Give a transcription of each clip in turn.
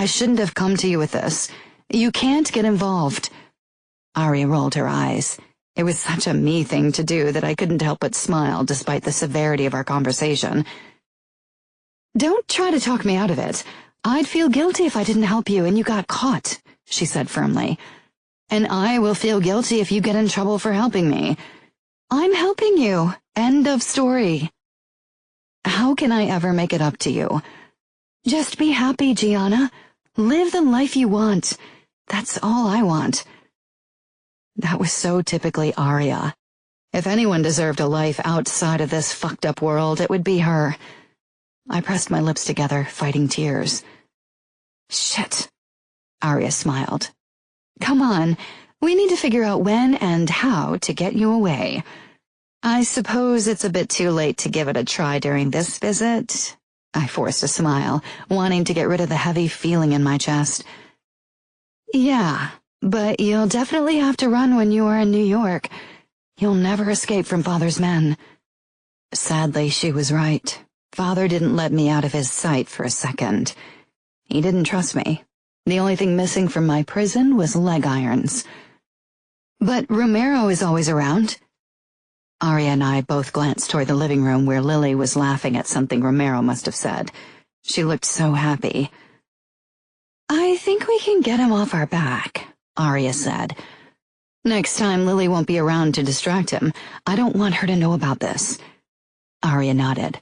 I shouldn't have come to you with this. You can't get involved." Aria rolled her eyes. It was such a me thing to do that I couldn't help but smile despite the severity of our conversation. "Don't try to talk me out of it. I'd feel guilty if I didn't help you and you got caught," she said firmly. "And I will feel guilty if you get in trouble for helping me. I'm helping you. End of story." "How can I ever make it up to you?" "Just be happy, Gianna. Live the life you want. That's all I want." That was so typically Aria. If anyone deserved a life outside of this fucked-up world, it would be her. I pressed my lips together, fighting tears. "Shit," Aria smiled. "Come on, we need to figure out when and how to get you away. I suppose it's a bit too late to give it a try during this visit." I forced a smile, wanting to get rid of the heavy feeling in my chest. "Yeah, but you'll definitely have to run when you are in New York. You'll never escape from Father's men." Sadly, she was right. Father didn't let me out of his sight for a second. He didn't trust me. The only thing missing from my prison was leg irons. "But Romero is always around." Aria and I both glanced toward the living room where Lily was laughing at something Romero must have said. She looked so happy. "I think we can get him off our back," Aria said. "Next time Lily won't be around to distract him. I don't want her to know about this." Aria nodded.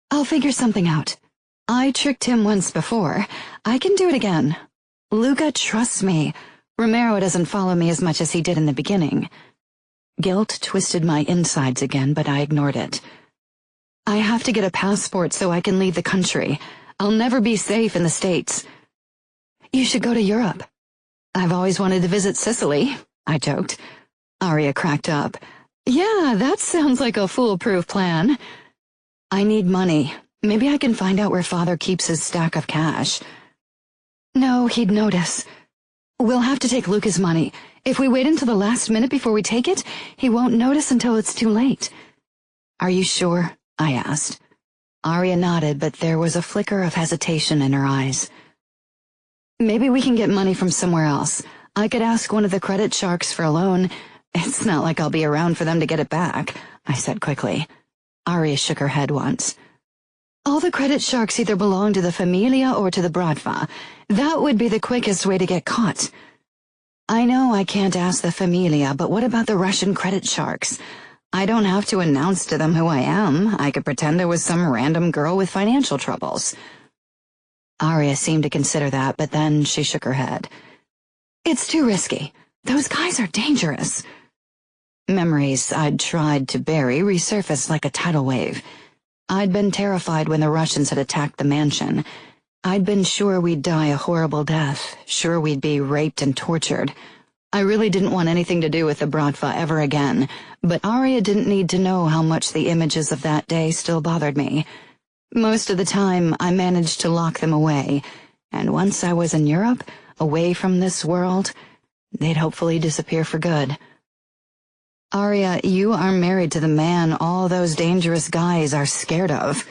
"I'll figure something out. I tricked him once before. I can do it again. Luca trusts me. Romero doesn't follow me as much as he did in the beginning." Guilt twisted my insides again, but I ignored it. "I have to get a passport so I can leave the country. I'll never be safe in the States." "You should go to Europe." "I've always wanted to visit Sicily," I joked. Aria cracked up. "Yeah, that sounds like a foolproof plan." "I need money. Maybe I can find out where Father keeps his stack of cash." "No, he'd notice. We'll have to take Luca's money. If we wait until the last minute before we take it, he won't notice until it's too late." "Are you sure?" I asked. Aria nodded, but there was a flicker of hesitation in her eyes. "Maybe we can get money from somewhere else. I could ask one of the credit sharks for a loan. It's not like I'll be around for them to get it back," I said quickly. Aria shook her head once. "All the credit sharks either belong to the Familia or to the Bratva. That would be the quickest way to get caught." "I know I can't ask the Familia, but what about the Russian credit sharks? I don't have to announce to them who I am. I could pretend I was some random girl with financial troubles." Aria seemed to consider that, but then she shook her head. "It's too risky. Those guys are dangerous." Memories I'd tried to bury resurfaced like a tidal wave. I'd been terrified when the Russians had attacked the mansion. I'd been sure we'd die a horrible death, sure we'd be raped and tortured. I really didn't want anything to do with the Bratva ever again, but Aria didn't need to know how much the images of that day still bothered me. Most of the time, I managed to lock them away, and once I was in Europe, away from this world, they'd hopefully disappear for good. "Aria, you are married to the man all those dangerous guys are scared of."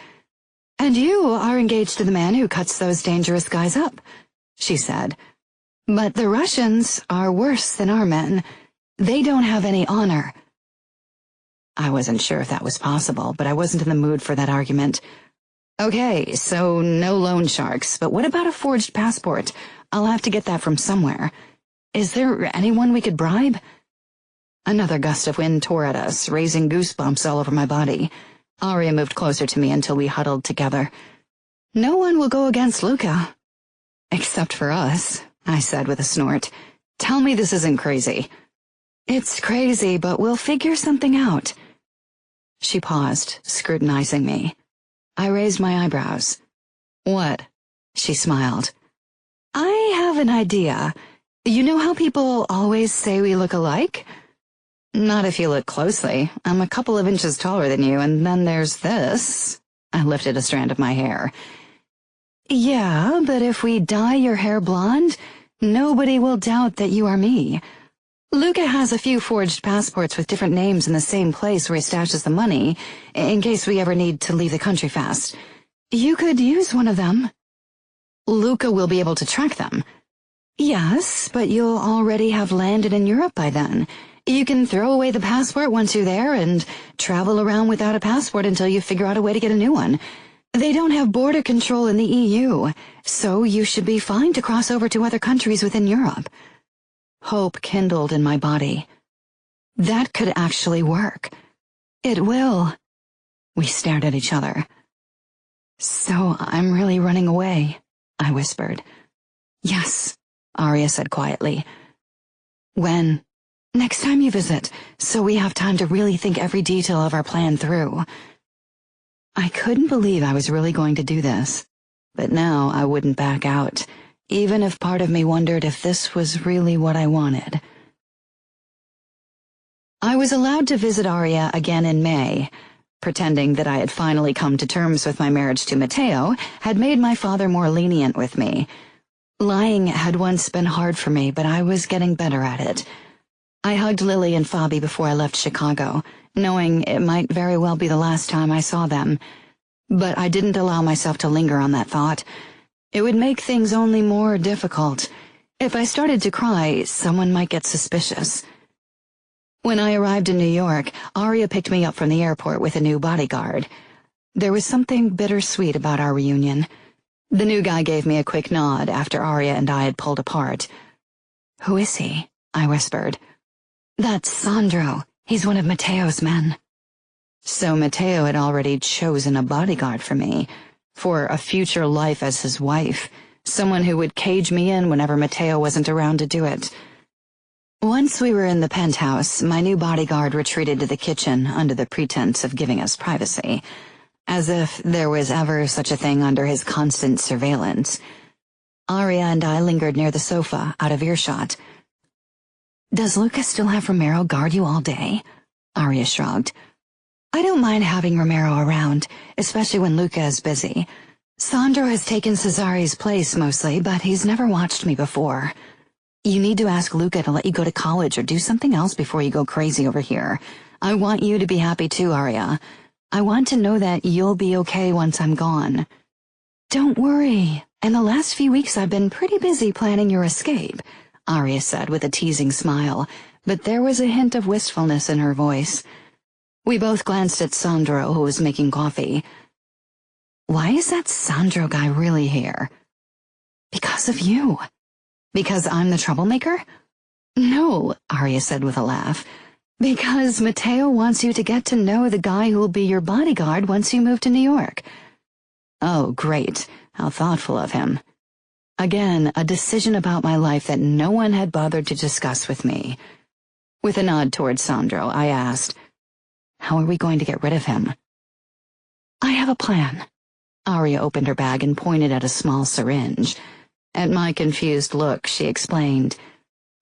"And you are engaged to the man who cuts those dangerous guys up," she said. "But the Russians are worse than our men. They don't have any honor." I wasn't sure if that was possible, but I wasn't in the mood for that argument. "Okay, so no loan sharks, but what about a forged passport? I'll have to get that from somewhere. Is there anyone we could bribe?" Another gust of wind tore at us, raising goosebumps all over my body. Aria moved closer to me until we huddled together. "No one will go against Luca." "Except for us," I said with a snort. "Tell me this isn't crazy." "It's crazy, but we'll figure something out." She paused, scrutinizing me. I raised my eyebrows. "What?" She smiled. "I have an idea. You know how people always say we look alike?" "Not if you look closely. I'm a couple of inches taller than you, and then there's this." I lifted a strand of my hair. "Yeah, but if we dye your hair blonde, nobody will doubt that you are me. Luca has a few forged passports with different names in the same place where he stashes the money, in case we ever need to leave the country fast. You could use one of them." Luca will be able to track them. Yes, but you'll already have landed in Europe by then. You can throw away the passport once you're there and travel around without a passport until you figure out a way to get a new one. They don't have border control in the EU, so you should be fine to cross over to other countries within Europe. Hope kindled in my body. That could actually work. It will. We stared at each other. So I'm really running away, I whispered. Yes, Aria said quietly. When? Next time you visit, so we have time to really think every detail of our plan through. I couldn't believe I was really going to do this, but now I wouldn't back out, even if part of me wondered if this was really what I wanted. I was allowed to visit Aria again in May. Pretending that I had finally come to terms with my marriage to Matteo had made my father more lenient with me. Lying had once been hard for me, but I was getting better at it. I hugged Lily and Fabi before I left Chicago, knowing it might very well be the last time I saw them. But I didn't allow myself to linger on that thought. It would make things only more difficult. If I started to cry, someone might get suspicious. When I arrived in New York, Aria picked me up from the airport with a new bodyguard. There was something bittersweet about our reunion. The new guy gave me a quick nod after Aria and I had pulled apart. "Who is he?" I whispered. "That's Sandro. He's one of Matteo's men." So Matteo had already chosen a bodyguard for me, for a future life as his wife, someone who would cage me in whenever Matteo wasn't around to do it. Once we were in the penthouse, my new bodyguard retreated to the kitchen under the pretense of giving us privacy, as if there was ever such a thing under his constant surveillance. Aria and I lingered near the sofa, out of earshot. "Does Luca still have Romero guard you all day?" Aria shrugged. "I don't mind having Romero around, especially when Luca is busy. Sandro has taken Cesari's place mostly, but he's never watched me before. You need to ask Luca to let you go to college or do something else before you go crazy over here. I want you to be happy too, Aria. I want to know that you'll be okay once I'm gone." "Don't worry. In the last few weeks I've been pretty busy planning your escape," Aria said with a teasing smile, but there was a hint of wistfulness in her voice. We both glanced at Sandro, who was making coffee. "Why is that Sandro guy really here?" "Because of you." "Because I'm the troublemaker?" "No," Aria said with a laugh. "Because Matteo wants you to get to know the guy who will be your bodyguard once you move to New York." "Oh, great. How thoughtful of him." Again, a decision about my life that no one had bothered to discuss with me. With a nod toward Sandro, I asked, "How are we going to get rid of him?" "I have a plan." Aria opened her bag and pointed at a small syringe. At my confused look, she explained,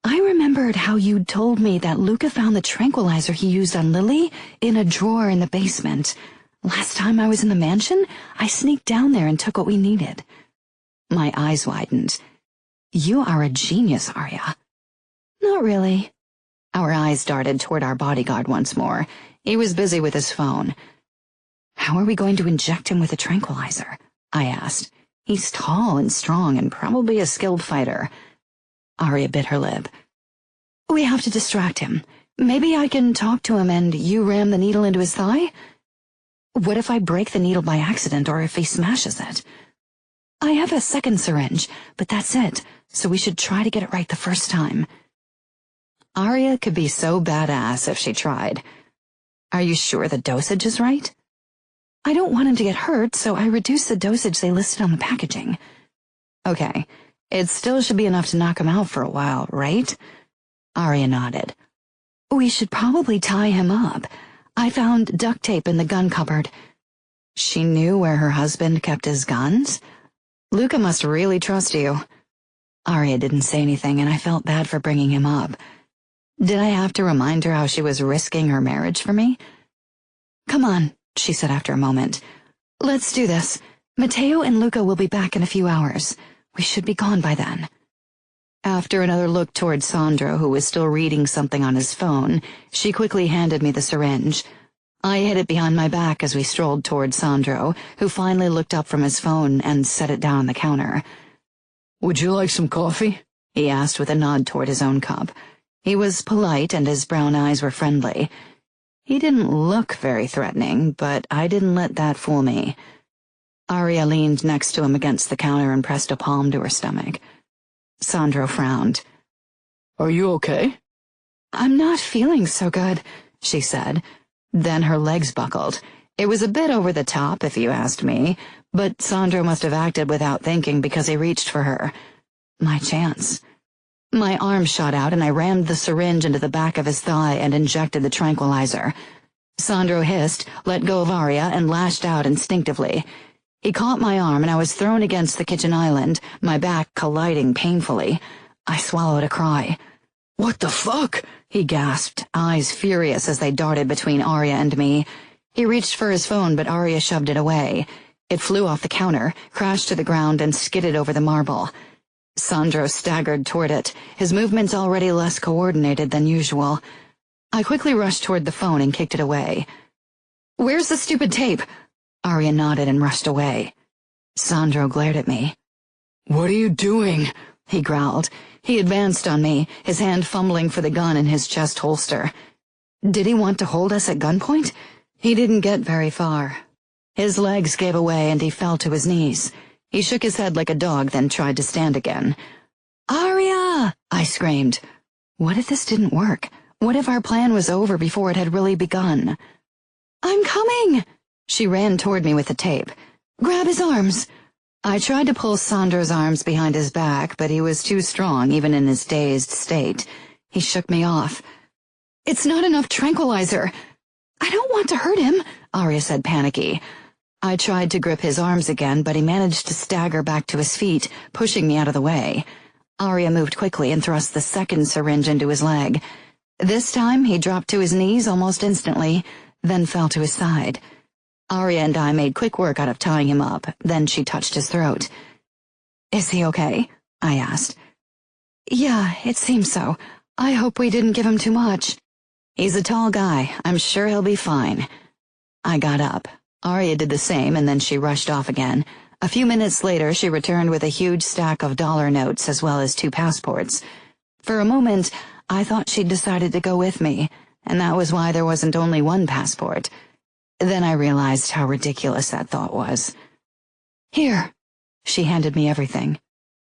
"I remembered how you'd told me that Luca found the tranquilizer he used on Lily in a drawer in the basement. Last time I was in the mansion, I sneaked down there and took what we needed." My eyes widened. "You are a genius, Aria." "Not really." Our eyes darted toward our bodyguard once more. He was busy with his phone. "How are we going to inject him with a tranquilizer?" I asked. "He's tall and strong and probably a skilled fighter." Aria bit her lip. "We have to distract him. Maybe I can talk to him and you ram the needle into his thigh?" "What if I break the needle by accident or if he smashes it?" "I have a second syringe, but that's it, so we should try to get it right the first time." Aria could be so badass if she tried. "Are you sure the dosage is right?" "I don't want him to get hurt, so I reduced the dosage they listed on the packaging." "Okay, it still should be enough to knock him out for a while, right?" Aria nodded. "We should probably tie him up. I found duct tape in the gun cupboard." She knew where her husband kept his guns? Luca must really trust you. Aria didn't say anything, and I felt bad for bringing him up. Did I have to remind her how she was risking her marriage for me? "Come on," she said after a moment. "Let's do this. Matteo and Luca will be back in a few hours. We should be gone by then." After another look toward Sandro, who was still reading something on his phone, she quickly handed me the syringe. I hid it behind my back as we strolled toward Sandro, who finally looked up from his phone and set it down on the counter. "Would you like some coffee?" he asked with a nod toward his own cup. He was polite and his brown eyes were friendly. He didn't look very threatening, but I didn't let that fool me. Aria leaned next to him against the counter and pressed a palm to her stomach. Sandro frowned. "Are you okay?" "I'm not feeling so good," she said. Then her legs buckled. It was a bit over the top, if you asked me, but Sandro must have acted without thinking because he reached for her. My chance. My arm shot out and I rammed the syringe into the back of his thigh and injected the tranquilizer. Sandro hissed, let go of Aria, and lashed out instinctively. He caught my arm and I was thrown against the kitchen island, my back colliding painfully. I swallowed a cry. "What the fuck?" he gasped, eyes furious as they darted between Aria and me. He reached for his phone, but Aria shoved it away. It flew off the counter, crashed to the ground, and skidded over the marble. Sandro staggered toward it, his movements already less coordinated than usual. I quickly rushed toward the phone and kicked it away. "Where's the stupid tape?" Aria nodded and rushed away. Sandro glared at me. "What are you doing?" he growled. He advanced on me, his hand fumbling for the gun in his chest holster. Did he want to hold us at gunpoint? He didn't get very far. His legs gave away and he fell to his knees. He shook his head like a dog, then tried to stand again. "Aria!" I screamed. What if this didn't work? What if our plan was over before it had really begun? "I'm coming!" She ran toward me with the tape. "Grab his arms!" I tried to pull Sandro's arms behind his back, but he was too strong even in his dazed state. He shook me off. "It's not enough tranquilizer." "I don't want to hurt him," Aria said, panicky. I tried to grip his arms again, but he managed to stagger back to his feet, pushing me out of the way. Aria moved quickly and thrust the second syringe into his leg. This time he dropped to his knees almost instantly, then fell to his side. Aria and I made quick work out of tying him up, then she touched his throat. "Is he okay?" I asked. "Yeah, it seems so. I hope we didn't give him too much." "He's a tall guy. I'm sure he'll be fine." I got up. Aria did the same, and then she rushed off again. A few minutes later, she returned with a huge stack of dollar notes as well as 2 passports. For a moment, I thought she'd decided to go with me, and that was why there wasn't only 1 passport. Then I realized how ridiculous that thought was. "Here." She handed me everything.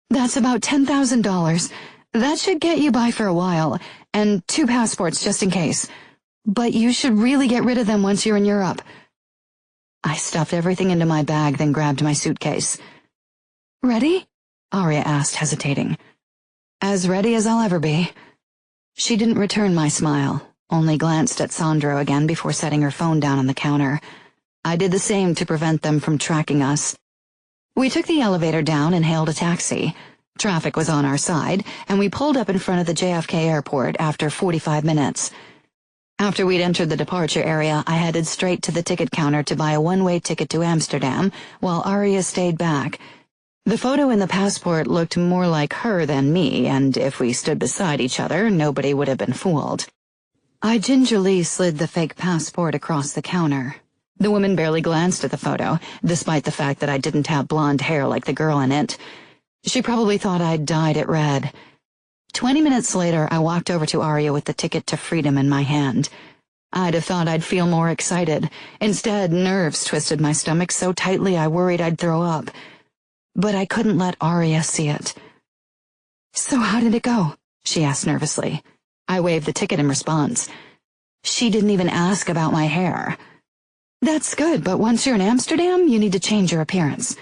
"That's about $10,000. That should get you by for a while, and 2 passports just in case. But you should really get rid of them once you're in Europe." I stuffed everything into my bag, then grabbed my suitcase. "Ready?" Aria asked, hesitating. "As ready as I'll ever be." She didn't return my smile, only glanced at Sandro again before setting her phone down on the counter. I did the same to prevent them from tracking us. We took the elevator down and hailed a taxi. Traffic was on our side, and we pulled up in front of the JFK airport after 45 minutes. After we'd entered the departure area, I headed straight to the ticket counter to buy a one-way ticket to Amsterdam, while Aria stayed back. The photo in the passport looked more like her than me, and if we stood beside each other, nobody would have been fooled. I gingerly slid the fake passport across the counter. The woman barely glanced at the photo, despite the fact that I didn't have blonde hair like the girl in it. She probably thought I'd dyed it red. 20 minutes later, I walked over to Aria with the ticket to freedom in my hand. I'd have thought I'd feel more excited. Instead, nerves twisted my stomach so tightly I worried I'd throw up. But I couldn't let Aria see it. "So how did it go?" she asked nervously. I waved the ticket in response. She didn't even ask about my hair. "That's good, but once you're in Amsterdam, you need to change your appearance."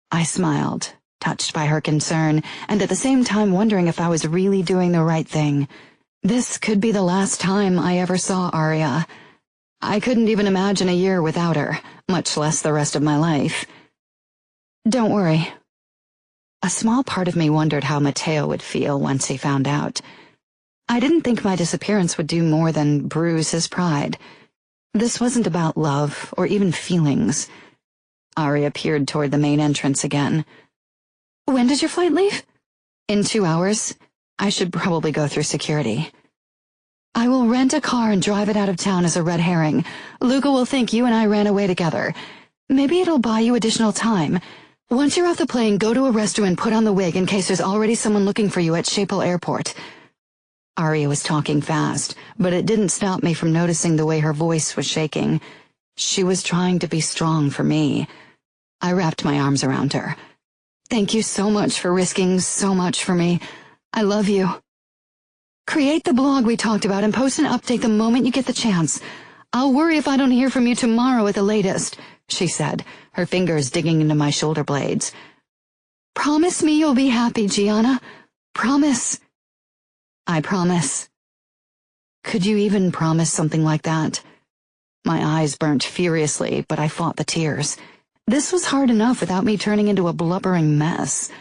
I smiled, touched by her concern, and at the same time wondering if I was really doing the right thing. This could be the last time I ever saw Aria. I couldn't even imagine a year without her, much less the rest of my life. "Don't worry." A small part of me wondered how Matteo would feel once he found out. I didn't think my disappearance would do more than bruise his pride. This wasn't about love or even feelings. Aria peered toward the main entrance again. "When does your flight leave?" "In 2 hours. I should probably go through security." "I will rent a car and drive it out of town as a red herring. Luca will think you and I ran away together. Maybe it'll buy you additional time. Once you're off the plane, go to a restroom and put on the wig in case there's already someone looking for you at Schiphol Airport. Aria was talking fast, but it didn't stop me from noticing the way her voice was shaking. She was trying to be strong for me. I wrapped my arms around her. Thank you so much for risking so much for me. I love you. Create the blog we talked about and post an update the moment you get the chance. I'll worry if I don't hear from you tomorrow at the latest, she said, her fingers digging into my shoulder blades. Promise me you'll be happy, Gianna. Promise. I promise. Could you even promise something like that? My eyes burnt furiously, but I fought the tears. This was hard enough without me turning into a blubbering mess.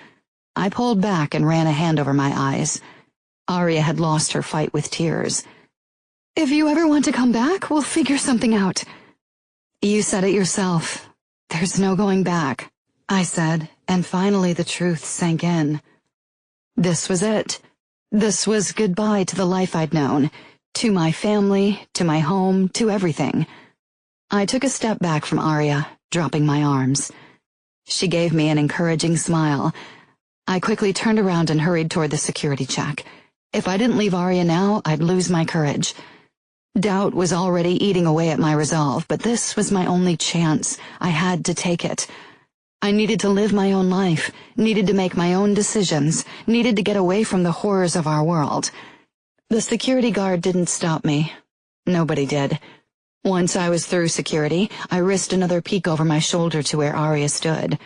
I pulled back and ran a hand over my eyes. Aria had lost her fight with tears. If you ever want to come back, we'll figure something out. You said it yourself. There's no going back, I said, and finally the truth sank in. This was it. This was goodbye to the life I'd known, to my family, to my home, to everything. I took a step back from Aria, dropping my arms. She gave me an encouraging smile. I quickly turned around and hurried toward the security check. If I didn't leave Aria now, I'd lose my courage. Doubt was already eating away at my resolve, but this was my only chance. I had to take it. I needed to live my own life, needed to make my own decisions, needed to get away from the horrors of our world. The security guard didn't stop me. Nobody did. Once I was through security, I risked another peek over my shoulder to where Aria stood.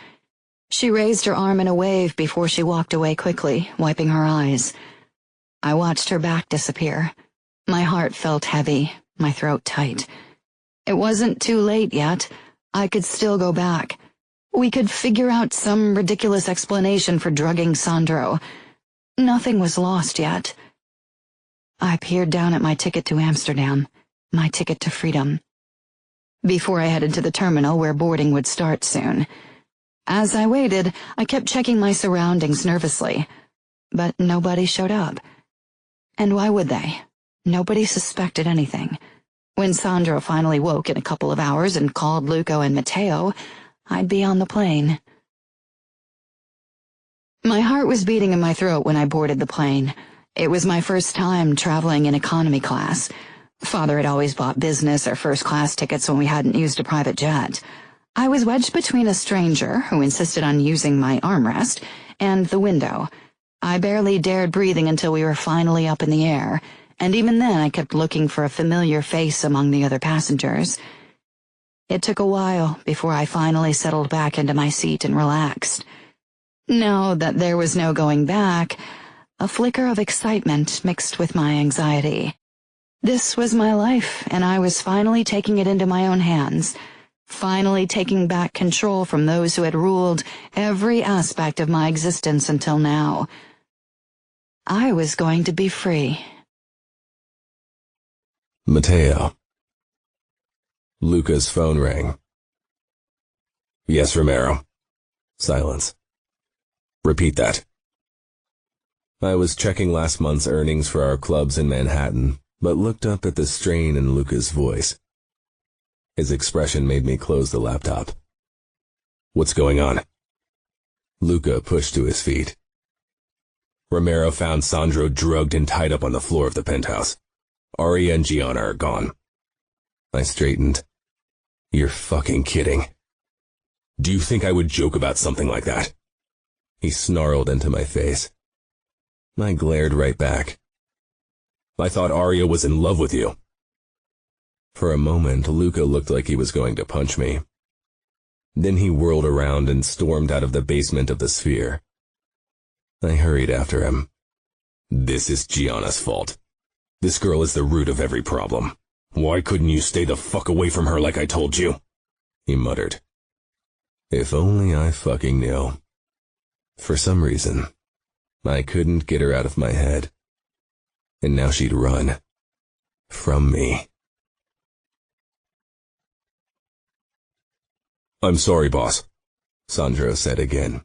She raised her arm in a wave before she walked away quickly, wiping her eyes. I watched her back disappear. My heart felt heavy, my throat tight. It wasn't too late yet. I could still go back. We could figure out some ridiculous explanation for drugging Sandro. Nothing was lost yet. I peered down at my ticket to Amsterdam, my ticket to freedom. Before I headed to the terminal where boarding would start soon. As I waited, I kept checking my surroundings nervously. But nobody showed up. And why would they? Nobody suspected anything. When Sandro finally woke in a couple of hours and called Luca and Matteo, I'd be on the plane. My heart was beating in my throat when I boarded the plane. It was my first time traveling in economy class. Father had always bought business or first-class tickets when we hadn't used a private jet. I was wedged between a stranger, who insisted on using my armrest, and the window. I barely dared breathing until we were finally up in the air, and even then I kept looking for a familiar face among the other passengers. It took a while before I finally settled back into my seat and relaxed. Now that there was no going back, a flicker of excitement mixed with my anxiety. This was my life, and I was finally taking it into my own hands, finally taking back control from those who had ruled every aspect of my existence until now. I was going to be free. Matteo. Luca's phone rang. Yes, Romero. Silence. Repeat that. I was checking last month's earnings for our clubs in Manhattan, but looked up at the strain in Luca's voice. His expression made me close the laptop. What's going on? Luca pushed to his feet. Romero found Sandro drugged and tied up on the floor of the penthouse. Aria and Gianna are gone. I straightened. You're fucking kidding. Do you think I would joke about something like that? He snarled into my face. I glared right back. I thought Aria was in love with you. For a moment, Luca looked like he was going to punch me. Then he whirled around and stormed out of the basement of the Sphere. I hurried after him. This is Gianna's fault. This girl is the root of every problem. Why couldn't you stay the fuck away from her like I told you? He muttered. If only I fucking knew. For some reason, I couldn't get her out of my head. And now she'd run. From me. I'm sorry, boss, Sandro said again.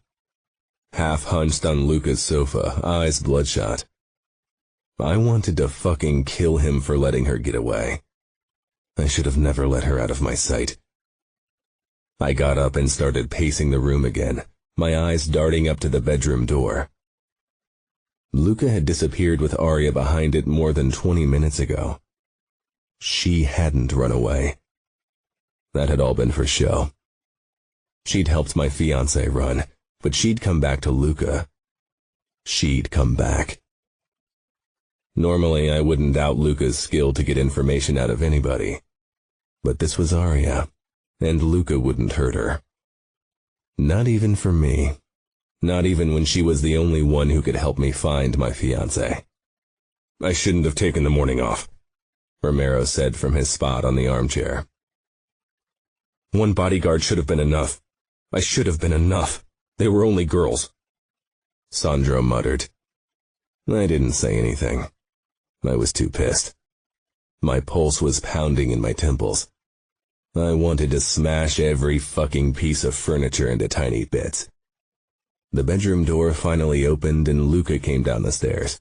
Half hunched on Luca's sofa, eyes bloodshot. I wanted to fucking kill him for letting her get away. I should have never let her out of my sight. I got up and started pacing the room again, my eyes darting up to the bedroom door. Luca had disappeared with Aria behind it more than 20 minutes ago. She hadn't run away. That had all been for show. She'd helped my fiancé run, but she'd come back to Luca. She'd come back. Normally, I wouldn't doubt Luca's skill to get information out of anybody. But this was Aria, and Luca wouldn't hurt her. Not even for me. Not even when she was the only one who could help me find my fiancé. I shouldn't have taken the morning off, Romero said from his spot on the armchair. One bodyguard should have been enough. I should have been enough. They were only girls. Sandro muttered. I didn't say anything. I was too pissed. My pulse was pounding in my temples. I wanted to smash every fucking piece of furniture into tiny bits. The bedroom door finally opened and Luca came down the stairs.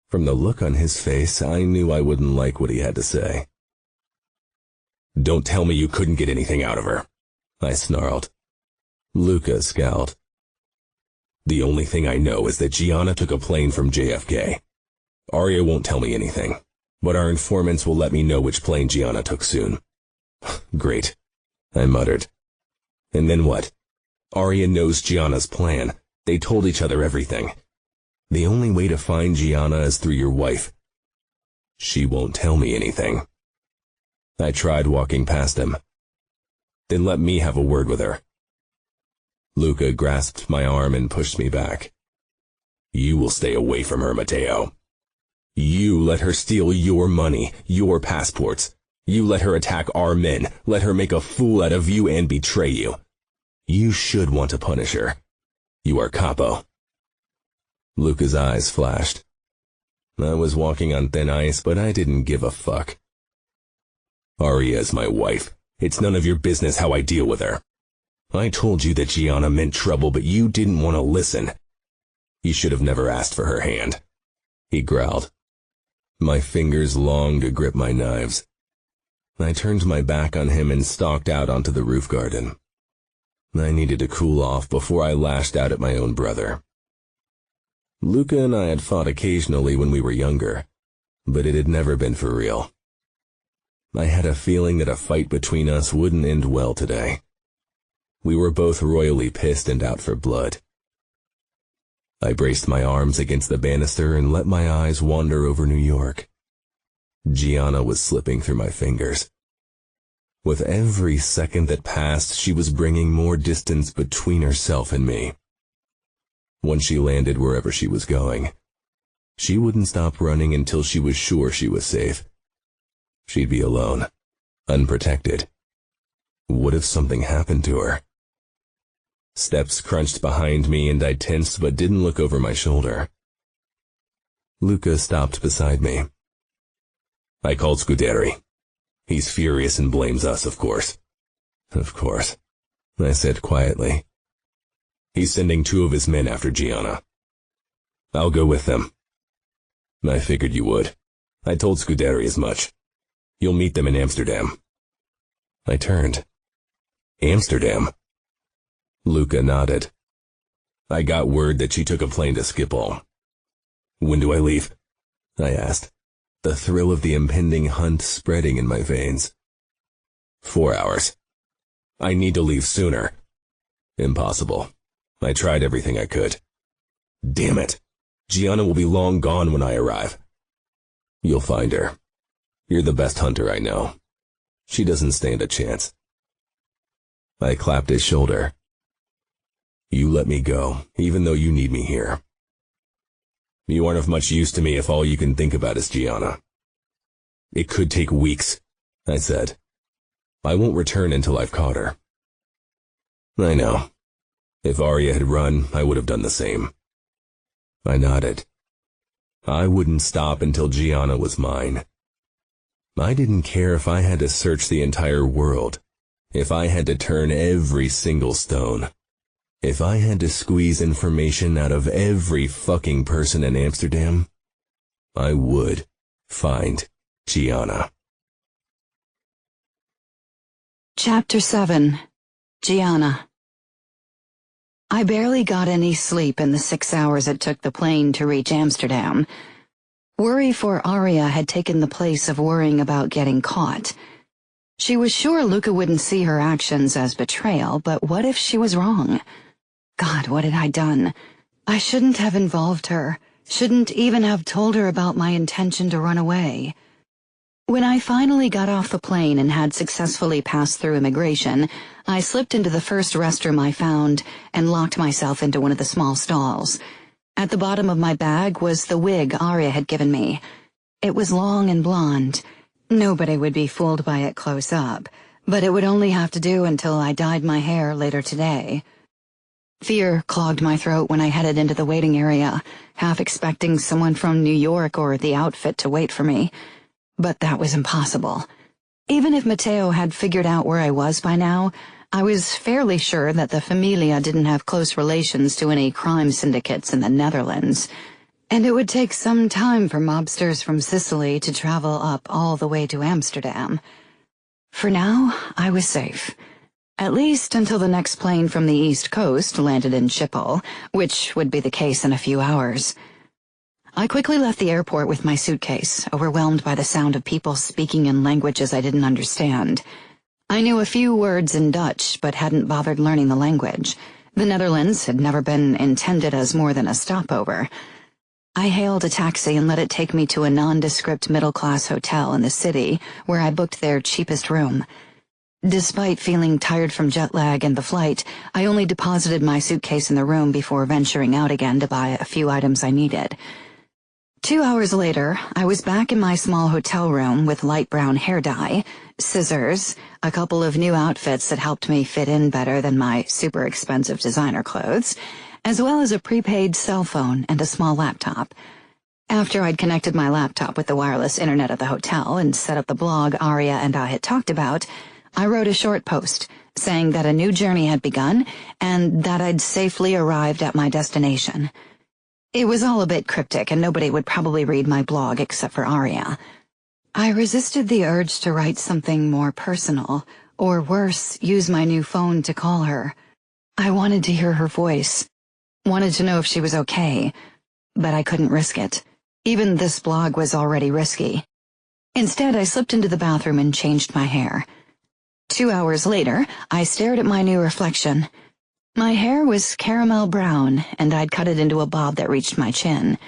From the look on his face, I knew I wouldn't like what he had to say. Don't tell me you couldn't get anything out of her, I snarled. Luca scowled. The only thing I know is that Gianna took a plane from JFK. Aria won't tell me anything, but our informants will let me know which plane Gianna took soon. Great, I muttered. And then what? Aria knows Gianna's plan. They told each other everything. The only way to find Gianna is through your wife. She won't tell me anything. I tried walking past him. Then let me have a word with her. Luca grasped my arm and pushed me back. You will stay away from her, Matteo. You let her steal your money, your passports. You let her attack our men, let her make a fool out of you and betray you. You should want to punish her. You are capo. Luca's eyes flashed. I was walking on thin ice, but I didn't give a fuck. Aria's my wife. It's none of your business how I deal with her. I told you that Gianna meant trouble, but you didn't want to listen. You should have never asked for her hand. He growled. My fingers longed to grip my knives. I turned my back on him and stalked out onto the roof garden. I needed to cool off before I lashed out at my own brother. Luca and I had fought occasionally when we were younger, but it had never been for real. I had a feeling that a fight between us wouldn't end well today. We were both royally pissed and out for blood. I braced my arms against the banister and let my eyes wander over New York. Gianna was slipping through my fingers. With every second that passed, she was bringing more distance between herself and me. When she landed wherever she was going, she wouldn't stop running until she was sure she was safe. She'd be alone, unprotected. What if something happened to her? Steps crunched behind me and I tensed but didn't look over my shoulder. Luca stopped beside me. I called Scuderi. He's furious and blames us, of course. Of course, I said quietly. He's sending 2 of his men after Gianna. I'll go with them. I figured you would. I told Scuderi as much. You'll meet them in Amsterdam. I turned. Amsterdam? Luca nodded. I got word that she took a plane to Schiphol. When do I leave? I asked, the thrill of the impending hunt spreading in my veins. 4 hours. I need to leave sooner. Impossible. I tried everything I could. Damn it. Gianna will be long gone when I arrive. You'll find her. You're the best hunter I know. She doesn't stand a chance. I clapped his shoulder. You let me go, even though you need me here. You aren't of much use to me if all you can think about is Gianna. It could take weeks, I said. I won't return until I've caught her. I know. If Aria had run, I would have done the same. I nodded. I wouldn't stop until Gianna was mine. I didn't care if I had to search the entire world, if I had to turn every single stone, if I had to squeeze information out of every fucking person in Amsterdam. I would find Gianna. Chapter 7. Gianna. I barely got any sleep in the 6 hours it took the plane to reach Amsterdam. Worry for Aria had taken the place of worrying about getting caught. She was sure Luca wouldn't see her actions as betrayal, but what if she was wrong? God, what had I done? I shouldn't have involved her, shouldn't even have told her about my intention to run away. When I finally got off the plane and had successfully passed through immigration, I slipped into the first restroom I found and locked myself into one of the small stalls. At the bottom of my bag was the wig Aria had given me. It was long and blonde. Nobody would be fooled by it close up, but it would only have to do until I dyed my hair later today. Fear clogged my throat when I headed into the waiting area, half expecting someone from New York or the outfit to wait for me. But that was impossible. Even if Matteo had figured out where I was by now, I was fairly sure that the Familia didn't have close relations to any crime syndicates in the Netherlands, and it would take some time for mobsters from Sicily to travel up all the way to Amsterdam. For now, I was safe. At least until the next plane from the East Coast landed in Schiphol, which would be the case in a few hours. I quickly left the airport with my suitcase, overwhelmed by the sound of people speaking in languages I didn't understand. I knew a few words in Dutch, but hadn't bothered learning the language. The Netherlands had never been intended as more than a stopover. I hailed a taxi and let it take me to a nondescript middle-class hotel in the city, where I booked their cheapest room. Despite feeling tired from jet lag and the flight, I only deposited my suitcase in the room before venturing out again to buy a few items I needed. 2 hours later, I was back in my small hotel room with light brown hair dye, scissors, a couple of new outfits that helped me fit in better than my super expensive designer clothes, as well as a prepaid cell phone and a small laptop. After I'd connected my laptop with the wireless internet of the hotel and set up the blog Aria and I had talked about, I wrote a short post saying that a new journey had begun and that I'd safely arrived at my destination. It was all a bit cryptic, and nobody would probably read my blog except for Aria. I resisted the urge to write something more personal, or worse, use my new phone to call her. I wanted to hear her voice, wanted to know if she was okay, but I couldn't risk it. Even this blog was already risky. Instead, I slipped into the bathroom and changed my hair. 2 hours later, I stared at my new reflection. My hair was caramel brown, and I'd cut it into a bob that reached my chin.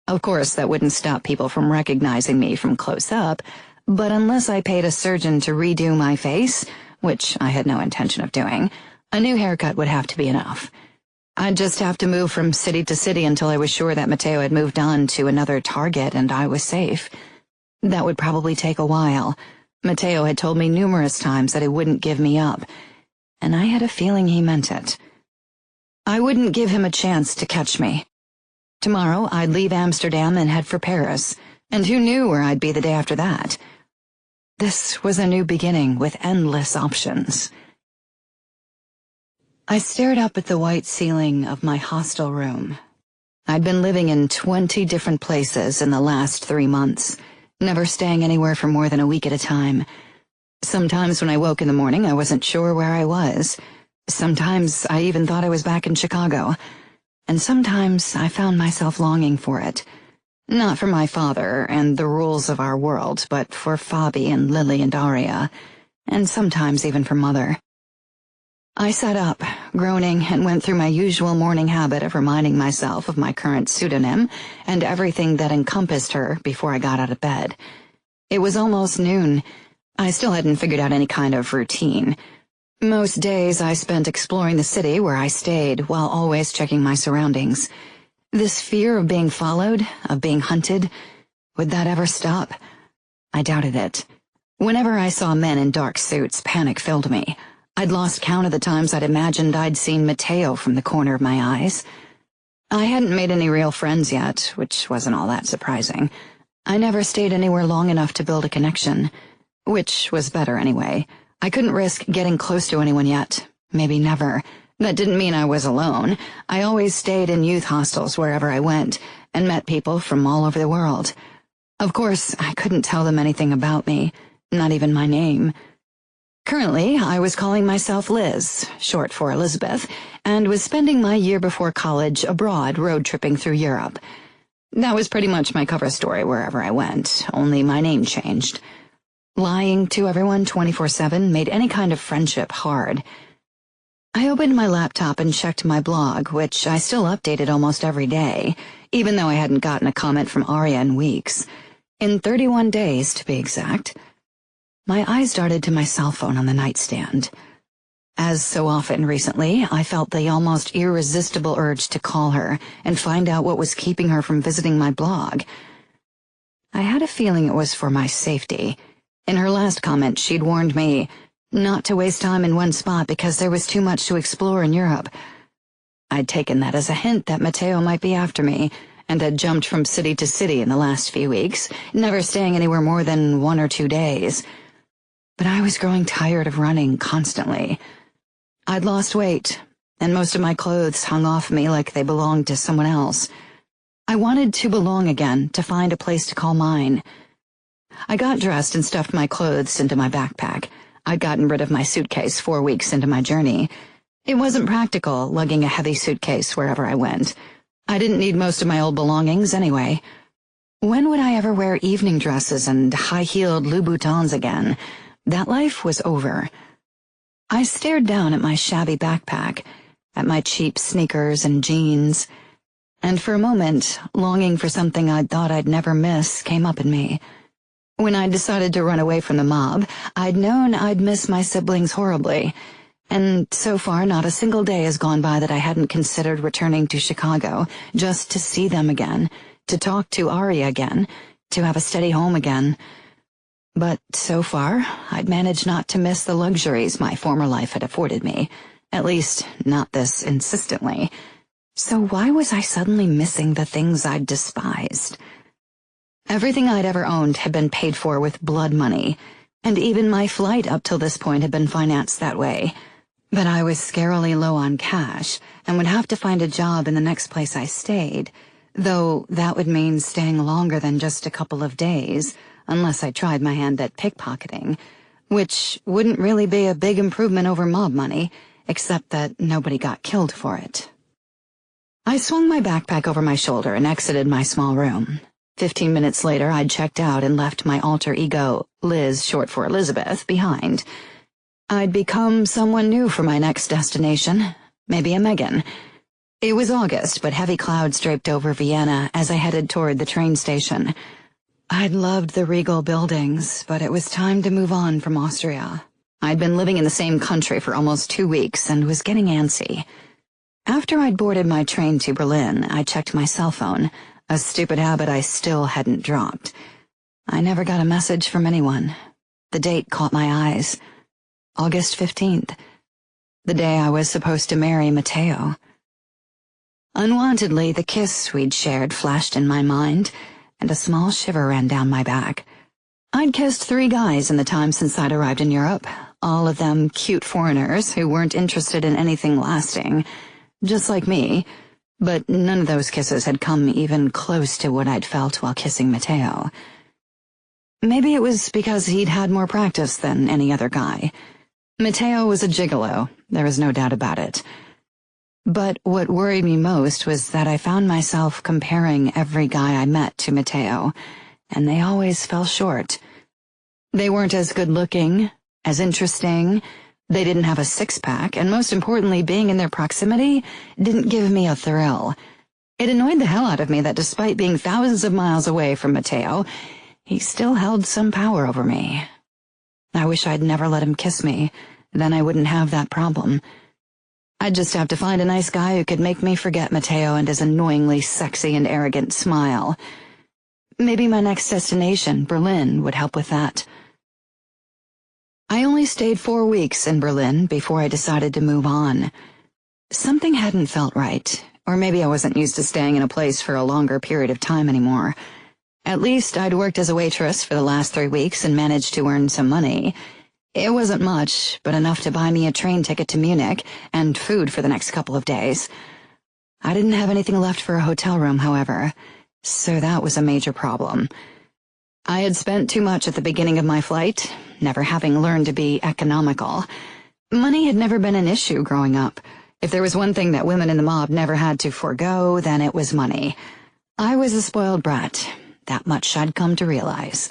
Of course, that wouldn't stop people from recognizing me from close up, but unless I paid a surgeon to redo my face, which I had no intention of doing, a new haircut would have to be enough. I'd just have to move from city to city until I was sure that Matteo had moved on to another target and I was safe. That would probably take a while. Matteo had told me numerous times that he wouldn't give me up, and I had a feeling he meant it. I wouldn't give him a chance to catch me. Tomorrow I'd leave Amsterdam and head for Paris, and who knew where I'd be the day after that? This was a new beginning with endless options. I stared up at the white ceiling of my hostel room. I'd been living in 20 different places in the last 3 months, never staying anywhere for more than a week at a time. Sometimes when I woke in the morning, I wasn't sure where I was. Sometimes I even thought I was back in Chicago, and sometimes I found myself longing for it. Not for my father and the rules of our world, but for Fabi and Lily and Aria, and sometimes even for Mother. I sat up, groaning, and went through my usual morning habit of reminding myself of my current pseudonym and everything that encompassed her before I got out of bed. It was almost noon. I still hadn't figured out any kind of routine. Most days I spent exploring the city where I stayed while always checking my surroundings. This fear of being followed, of being hunted, would that ever stop? I doubted it. Whenever I saw men in dark suits, panic filled me. I'd lost count of the times I'd imagined I'd seen Matteo from the corner of my eyes. I hadn't made any real friends yet, which wasn't all that surprising. I never stayed anywhere long enough to build a connection, which was better anyway. I couldn't risk getting close to anyone yet. Maybe never. That didn't mean I was alone. I always stayed in youth hostels wherever I went, and met people from all over the world. Of course, I couldn't tell them anything about me, not even my name. Currently, I was calling myself Liz, short for Elizabeth, and was spending my year before college abroad road tripping through Europe. That was pretty much my cover story wherever I went, only my name changed. Lying to everyone 24/7 made any kind of friendship hard. I opened my laptop and checked my blog, which I still updated almost every day, even though I hadn't gotten a comment from Aria in weeks. In 31 days, to be exact. My eyes darted to my cell phone on the nightstand. As so often recently, I felt the almost irresistible urge to call her and find out what was keeping her from visiting my blog. I had a feeling it was for my safety. In her last comment, she'd warned me not to waste time in one spot because there was too much to explore in Europe. I'd taken that as a hint that Matteo might be after me, and had jumped from city to city in the last few weeks, never staying anywhere more than 1 or 2 days. But I was growing tired of running constantly. I'd lost weight, and most of my clothes hung off me like they belonged to someone else. I wanted to belong again, to find a place to call mine. I got dressed and stuffed my clothes into my backpack. I'd gotten rid of my suitcase 4 weeks into my journey. It wasn't practical, lugging a heavy suitcase wherever I went. I didn't need most of my old belongings anyway. When would I ever wear evening dresses and high-heeled Louboutins again? That life was over. I stared down at my shabby backpack, at my cheap sneakers and jeans, and for a moment, longing for something I'd thought I'd never miss came up in me. When I decided to run away from the mob, I'd known I'd miss my siblings horribly, and so far not a single day has gone by that I hadn't considered returning to Chicago just to see them again, to talk to Aria again, to have a steady home again. But so far, I'd managed not to miss the luxuries my former life had afforded me, at least not this insistently. So why was I suddenly missing the things I'd despised? Everything I'd ever owned had been paid for with blood money, and even my flight up till this point had been financed that way. But I was scarily low on cash, and would have to find a job in the next place I stayed, though that would mean staying longer than just a couple of days, unless I tried my hand at pickpocketing, which wouldn't really be a big improvement over mob money, except that nobody got killed for it. I swung my backpack over my shoulder and exited my small room. 15 minutes later, I'd checked out and left my alter ego, Liz, short for Elizabeth, behind. I'd become someone new for my next destination, maybe a Megan. It was August, but heavy clouds draped over Vienna as I headed toward the train station. I'd loved the regal buildings, but it was time to move on from Austria. I'd been living in the same country for almost 2 weeks and was getting antsy. After I'd boarded my train to Berlin, I checked my cell phone, a stupid habit I still hadn't dropped. I never got a message from anyone. The date caught my eyes. August 15th, the day I was supposed to marry Matteo. Unwantedly, the kiss we'd shared flashed in my mind, and a small shiver ran down my back. I'd kissed 3 guys in the time since I'd arrived in Europe, all of them cute foreigners who weren't interested in anything lasting, just like me, but none of those kisses had come even close to what I'd felt while kissing Matteo. Maybe it was because he'd had more practice than any other guy. Matteo was a gigolo, there was no doubt about it. But what worried me most was that I found myself comparing every guy I met to Matteo, and they always fell short. They weren't as good-looking, as interesting, they didn't have a six-pack, and most importantly, being in their proximity didn't give me a thrill. It annoyed the hell out of me that despite being thousands of miles away from Matteo, he still held some power over me. I wish I'd never let him kiss me, then I wouldn't have that problem. I'd just have to find a nice guy who could make me forget Matteo and his annoyingly sexy and arrogant smile. Maybe my next destination, Berlin, would help with that. I only stayed 4 weeks in Berlin before I decided to move on. Something hadn't felt right, or maybe I wasn't used to staying in a place for a longer period of time anymore. At least I'd worked as a waitress for the last 3 weeks and managed to earn some money. It wasn't much, but enough to buy me a train ticket to Munich and food for the next couple of days. I didn't have anything left for a hotel room, however, so that was a major problem. I had spent too much at the beginning of my flight, never having learned to be economical. Money had never been an issue growing up. If there was one thing that women in the mob never had to forego, then it was money. I was a spoiled brat. That much I'd come to realize.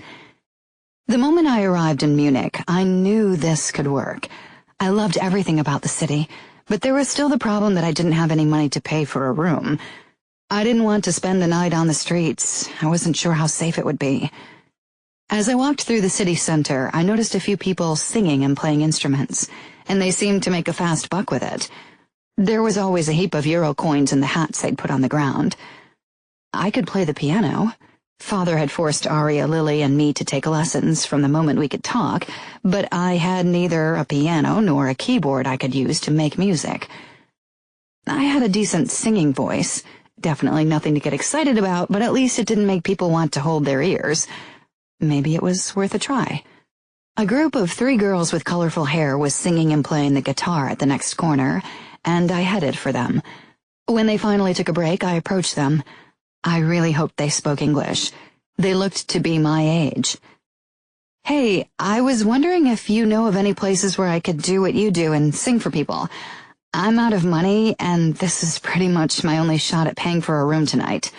The moment I arrived in Munich, I knew this could work. I loved everything about the city, but there was still the problem that I didn't have any money to pay for a room. I didn't want to spend the night on the streets. I wasn't sure how safe it would be. As I walked through the city center, I noticed a few people singing and playing instruments, and they seemed to make a fast buck with it. There was always a heap of euro coins in the hats they'd put on the ground. I could play the piano. Father had forced Aria, Lily, and me to take lessons from the moment we could talk, but I had neither a piano nor a keyboard I could use to make music. I had a decent singing voice. Definitely nothing to get excited about, but at least it didn't make people want to hold their ears. Maybe it was worth a try. A group of 3 girls with colorful hair was singing and playing the guitar at the next corner, and I headed for them. When they finally took a break, I approached them. I really hoped they spoke English. They looked to be my age. "Hey, I was wondering if you know of any places where I could do what you do and sing for people. I'm out of money, and this is pretty much my only shot at paying for a room tonight."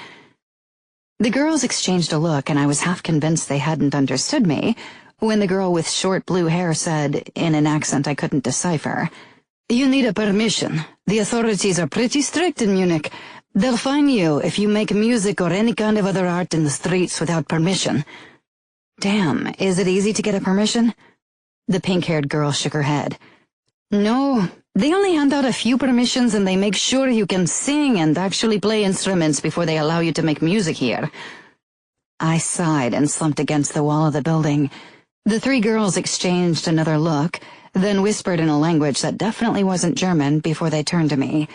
The girls exchanged a look, and I was half convinced they hadn't understood me, when the girl with short blue hair said, in an accent I couldn't decipher, "You need a permission. The authorities are pretty strict in Munich. They'll fine you if you make music or any kind of other art in the streets without permission." Damn, is it easy to get a permission? The pink-haired girl shook her head. "No, they only hand out a few permissions and they make sure you can sing and actually play instruments before they allow you to make music here." I sighed and slumped against the wall of the building. The 3 girls exchanged another look, then whispered in a language that definitely wasn't German before they turned to me.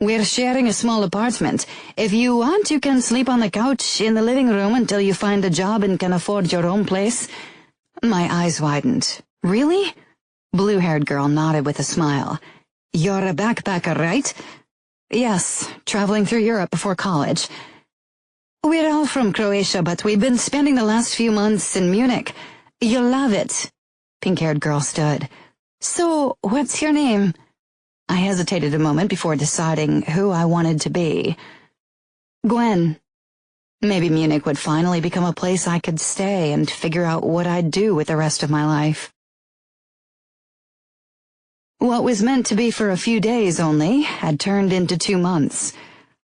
"We're sharing a small apartment. If you want, you can sleep on the couch in the living room until you find a job and can afford your own place." My eyes widened. "Really?" Blue-haired girl nodded with a smile. "You're a backpacker, right?" "Yes, traveling through Europe before college." "We're all from Croatia, but we've been spending the last few months in Munich. You'll love it." Pink-haired girl stood. "So, what's your name?" I hesitated a moment before deciding who I wanted to be. "Gwen." Maybe Munich would finally become a place I could stay and figure out what I'd do with the rest of my life. What was meant to be for a few days only had turned into 2 months.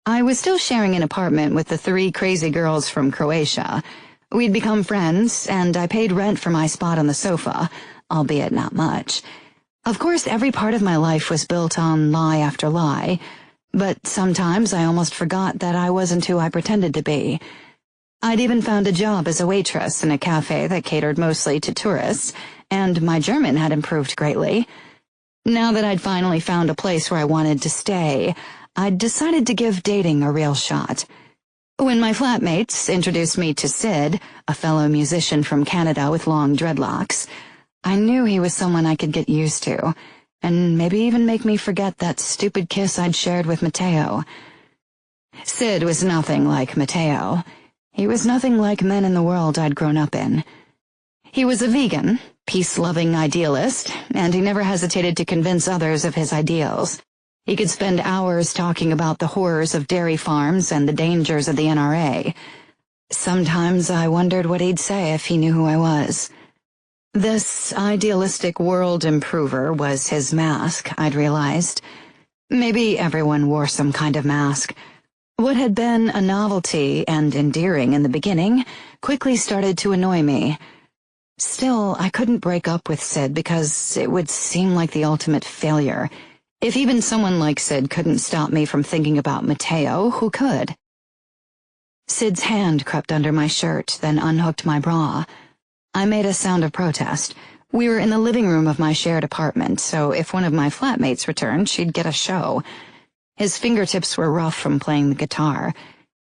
I was still sharing an apartment with the 3 crazy girls from Croatia. We'd become friends, and I paid rent for my spot on the sofa, albeit not much. Of course, every part of my life was built on lie after lie, but sometimes I almost forgot that I wasn't who I pretended to be. I'd even found a job as a waitress in a cafe that catered mostly to tourists, and my German had improved greatly. Now that I'd finally found a place where I wanted to stay, I'd decided to give dating a real shot. When my flatmates introduced me to Sid, a fellow musician from Canada with long dreadlocks, I knew he was someone I could get used to, and maybe even make me forget that stupid kiss I'd shared with Matteo. Sid was nothing like Matteo. He was nothing like men in the world I'd grown up in. He was a vegan, peace-loving idealist, and he never hesitated to convince others of his ideals. He could spend hours talking about the horrors of dairy farms and the dangers of the NRA. Sometimes I wondered what he'd say if he knew who I was. This idealistic world improver was his mask, I'd realized. Maybe everyone wore some kind of mask. What had been a novelty and endearing in the beginning quickly started to annoy me. Still, I couldn't break up with Sid because it would seem like the ultimate failure. If even someone like Sid couldn't stop me from thinking about Matteo, who could? Sid's hand crept under my shirt, then unhooked my bra. I made a sound of protest. We were in the living room of my shared apartment, so if one of my flatmates returned, she'd get a show. His fingertips were rough from playing the guitar.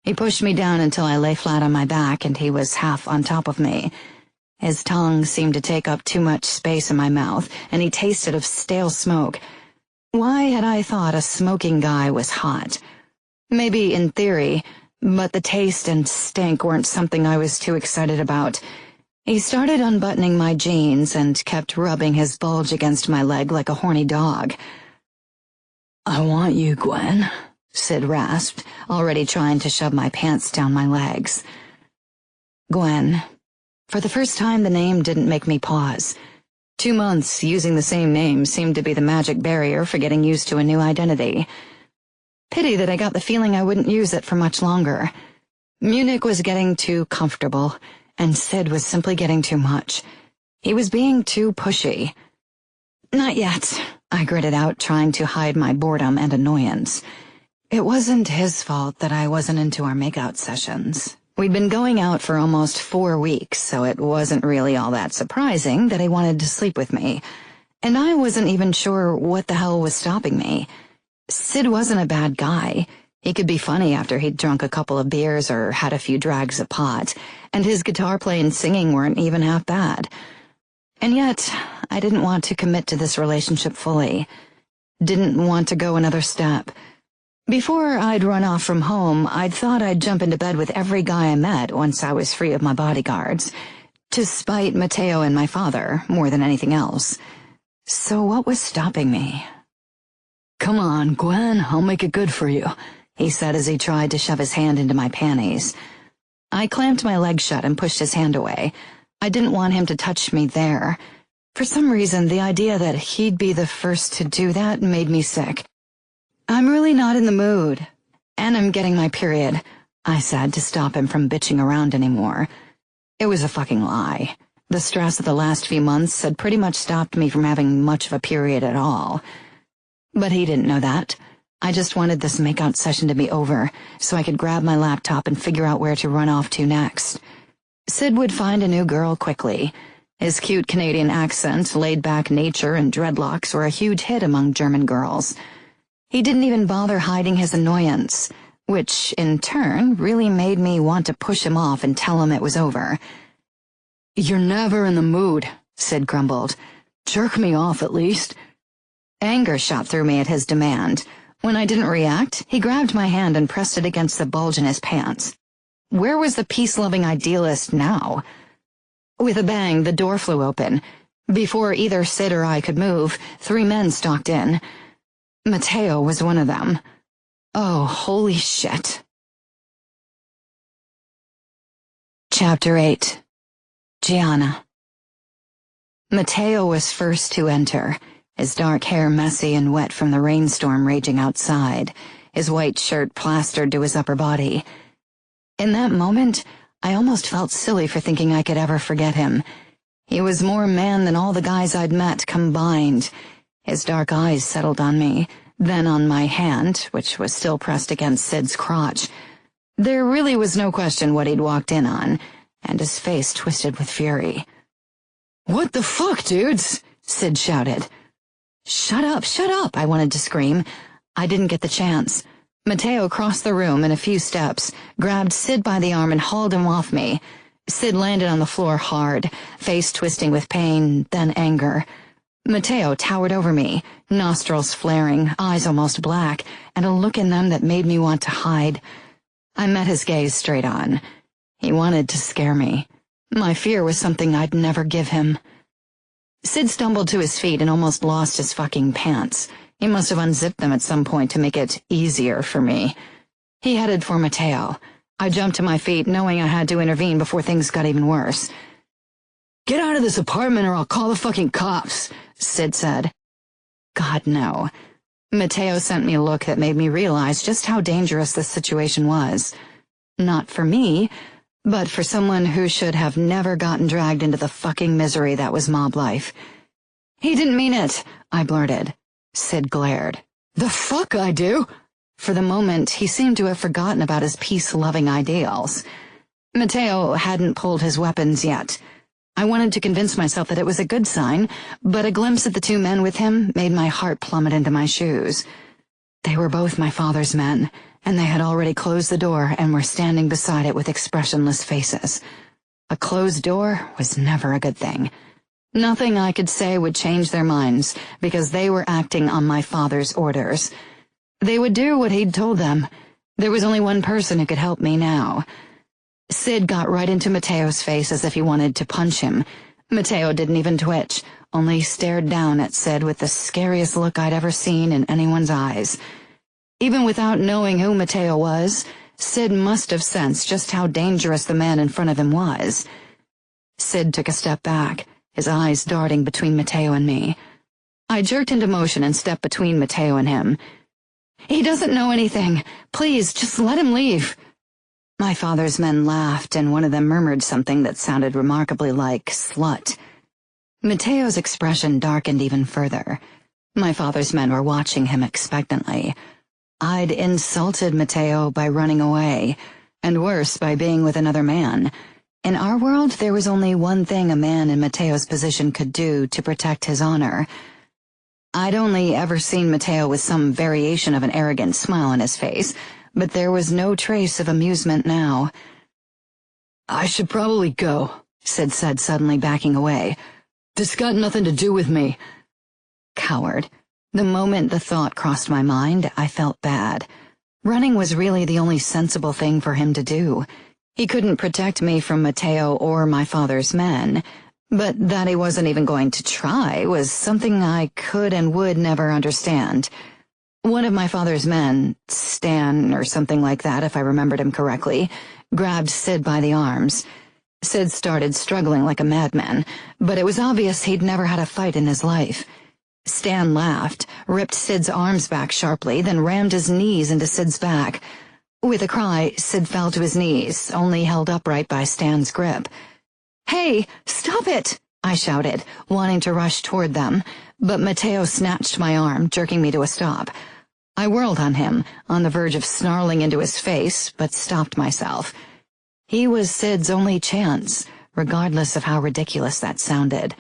He pushed me down until I lay flat on my back, and he was half on top of me. His tongue seemed to take up too much space in my mouth, and he tasted of stale smoke. Why had I thought a smoking guy was hot? Maybe in theory, but the taste and stink weren't something I was too excited about. He started unbuttoning my jeans and kept rubbing his bulge against my leg like a horny dog. "I want you, Gwen," Sid rasped, already trying to shove my pants down my legs. Gwen. For the first time, the name didn't make me pause. 2 months using the same name seemed to be the magic barrier for getting used to a new identity. Pity that I got the feeling I wouldn't use it for much longer. Munich was getting too comfortable, and Sid was simply getting too much. He was being too pushy. "Not yet," I gritted out, trying to hide my boredom and annoyance. It wasn't his fault that I wasn't into our makeout sessions. We'd been going out for almost 4 weeks, so it wasn't really all that surprising that he wanted to sleep with me, and I wasn't even sure what the hell was stopping me. Sid wasn't a bad guy. He could be funny after he'd drunk a couple of beers or had a few drags of pot, and his guitar playing and singing weren't even half bad. And yet, I didn't want to commit to this relationship fully. Didn't want to go another step. Before I'd run off from home, I'd thought I'd jump into bed with every guy I met once I was free of my bodyguards, to spite Matteo and my father more than anything else. So what was stopping me? "Come on, Gwen, I'll make it good for you," he said as he tried to shove his hand into my panties. I clamped my leg shut and pushed his hand away. I didn't want him to touch me there. For some reason, the idea that he'd be the first to do that made me sick. "I'm really not in the mood, and I'm getting my period," I said to stop him from bitching around anymore. It was a fucking lie. The stress of the last few months had pretty much stopped me from having much of a period at all. But he didn't know that. I just wanted this makeout session to be over, so I could grab my laptop and figure out where to run off to next. Sid would find a new girl quickly. His cute Canadian accent, laid-back nature, and dreadlocks were a huge hit among German girls. He didn't even bother hiding his annoyance, which, in turn, really made me want to push him off and tell him it was over. "You're never in the mood," Sid grumbled. "Jerk me off, at least." Anger shot through me at his demand. When I didn't react, he grabbed my hand and pressed it against the bulge in his pants. Where was the peace-loving idealist now? With a bang, the door flew open. Before either Sid or I could move, 3 men stalked in. Matteo was one of them. Oh, holy shit. Chapter 8. Gianna. Matteo was first to enter, his dark hair messy and wet from the rainstorm raging outside, his white shirt plastered to his upper body. In that moment, I almost felt silly for thinking I could ever forget him. He was more man than all the guys I'd met combined. His dark eyes settled on me, then on my hand, which was still pressed against Sid's crotch. There really was no question what he'd walked in on, and his face twisted with fury. "What the fuck, dudes?" Sid shouted. Shut up, I wanted to scream. I didn't get the chance. Matteo crossed the room in a few steps, grabbed Sid by the arm and hauled him off me. Sid landed on the floor hard, face twisting with pain, then anger. Matteo towered over me, nostrils flaring, eyes almost black, and a look in them that made me want to hide. I met his gaze straight on. He wanted to scare me. My fear was something I'd never give him. Sid stumbled to his feet and almost lost his fucking pants. He must have unzipped them at some point to make it easier for me. He headed for Matteo. I jumped to my feet, knowing I had to intervene before things got even worse. "Get out of this apartment or I'll call the fucking cops," Sid said. God, no. Matteo sent me a look that made me realize just how dangerous this situation was. Not for me, but for someone who should have never gotten dragged into the fucking misery that was mob life. "He didn't mean it," I blurted. Sid glared. "The fuck I do?" For the moment, he seemed to have forgotten about his peace-loving ideals. Matteo hadn't pulled his weapons yet. I wanted to convince myself that it was a good sign, but a glimpse at the 2 men with him made my heart plummet into my shoes. They were both my father's men, and they had already closed the door and were standing beside it with expressionless faces. A closed door was never a good thing. Nothing I could say would change their minds, because they were acting on my father's orders. They would do what he'd told them. There was only one person who could help me now. Sid got right into Matteo's face as if he wanted to punch him. Matteo didn't even twitch, only stared down at Sid with the scariest look I'd ever seen in anyone's eyes. Even without knowing who Matteo was, Sid must have sensed just how dangerous the man in front of him was. Sid took a step back, his eyes darting between Matteo and me. I jerked into motion and stepped between Matteo and him. "He doesn't know anything. Please, just let him leave." My father's men laughed, and one of them murmured something that sounded remarkably like slut. Matteo's expression darkened even further. My father's men were watching him expectantly. I'd insulted Matteo by running away, and worse, by being with another man. In our world, there was only one thing a man in Matteo's position could do to protect his honor. I'd only ever seen Matteo with some variation of an arrogant smile on his face, but there was no trace of amusement now. "I should probably go," Sid said, suddenly backing away. "This got nothing to do with me." Coward. The moment the thought crossed my mind, I felt bad. Running was really the only sensible thing for him to do. He couldn't protect me from Matteo or my father's men, but that he wasn't even going to try was something I could and would never understand. One of my father's men, Stan or something like that if I remembered him correctly, grabbed Sid by the arms. Sid started struggling like a madman, but it was obvious he'd never had a fight in his life. Stan laughed, ripped Sid's arms back sharply, then rammed his knees into Sid's back. With a cry, Sid fell to his knees, only held upright by Stan's grip. "Hey, stop it!" I shouted, wanting to rush toward them, but Matteo snatched my arm, jerking me to a stop. I whirled on him, on the verge of snarling into his face, but stopped myself. He was Sid's only chance, regardless of how ridiculous that sounded.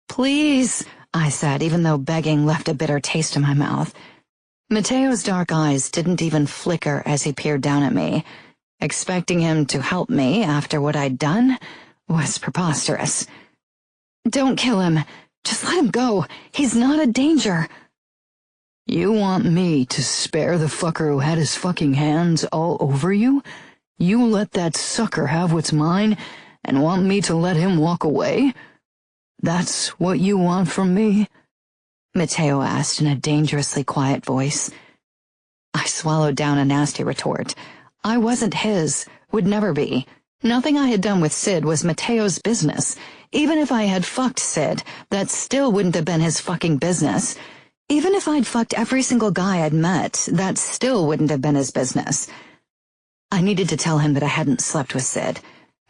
"Please," I said, even though begging left a bitter taste in my mouth. Matteo's dark eyes didn't even flicker as he peered down at me. Expecting him to help me after what I'd done was preposterous. "Don't kill him. Just let him go. He's not a danger." "You want me to spare the fucker who had his fucking hands all over you? You let that sucker have what's mine and want me to let him walk away? That's what you want from me?" Matteo asked in a dangerously quiet voice. I swallowed down a nasty retort. I wasn't his, would never be. Nothing I had done with Sid was Matteo's business. Even if I had fucked Sid, that still wouldn't have been his fucking business. Even if I'd fucked every single guy I'd met, that still wouldn't have been his business. I needed to tell him that I hadn't slept with Sid.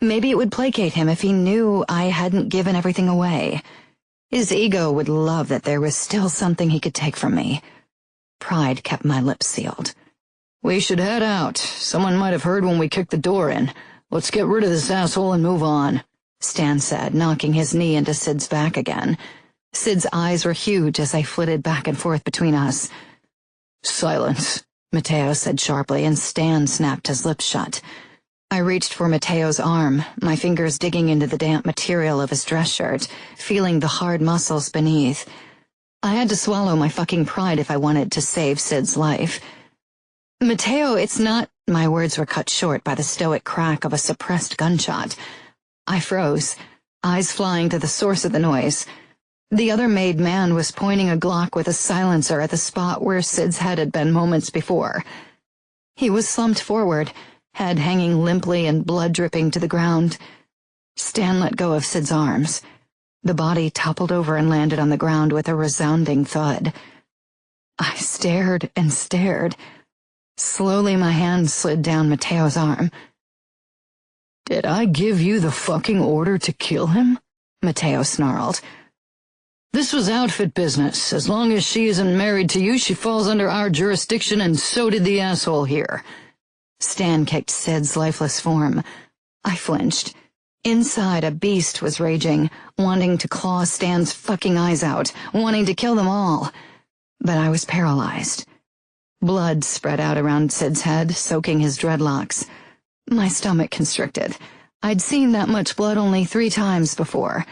Maybe it would placate him if he knew I hadn't given everything away. His ego would love that there was still something he could take from me. Pride kept my lips sealed. "We should head out. Someone might have heard when we kicked the door in. Let's get rid of this asshole and move on," Stan said, knocking his knee into Sid's back again. Sid's eyes were huge as I flitted back and forth between us. "Silence," Matteo said sharply, and Stan snapped his lips shut. I reached for Matteo's arm, my fingers digging into the damp material of his dress shirt, feeling the hard muscles beneath. I had to swallow my fucking pride if I wanted to save Sid's life. "Matteo, it's not—" My words were cut short by the stoic crack of a suppressed gunshot. I froze, eyes flying to the source of the noise. The other made man was pointing a Glock with a silencer at the spot where Sid's head had been moments before. He was slumped forward, head hanging limply and blood dripping to the ground. Stan let go of Sid's arms. The body toppled over and landed on the ground with a resounding thud. I stared and stared. Slowly my hand slid down Matteo's arm. "Did I give you the fucking order to kill him?" Matteo snarled. "This was outfit business. As long as she isn't married to you, she falls under our jurisdiction, and so did the asshole here." Stan kicked Sid's lifeless form. I flinched. Inside, a beast was raging, wanting to claw Stan's fucking eyes out, wanting to kill them all. But I was paralyzed. Blood spread out around Sid's head, soaking his dreadlocks. My stomach constricted. I'd seen that much blood only 3 times before.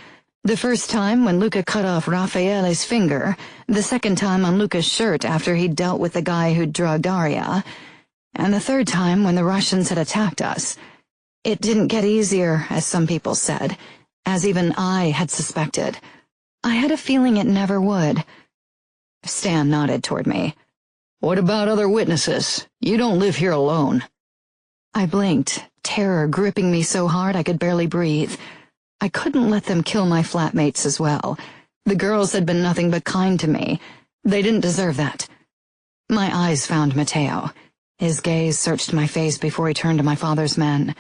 The first time when Luca cut off Raffaele's finger, the second time on Luca's shirt after he'd dealt with the guy who'd drugged Aria, and the third time when the Russians had attacked us. It didn't get easier, as some people said, as even I had suspected. I had a feeling it never would. Stan nodded toward me. What about other witnesses? You don't live here alone. I blinked, terror gripping me so hard I could barely breathe. I couldn't let them kill my flatmates as well. The girls had been nothing but kind to me. They didn't deserve that. My eyes found Matteo. His gaze searched my face before he turned to my father's men.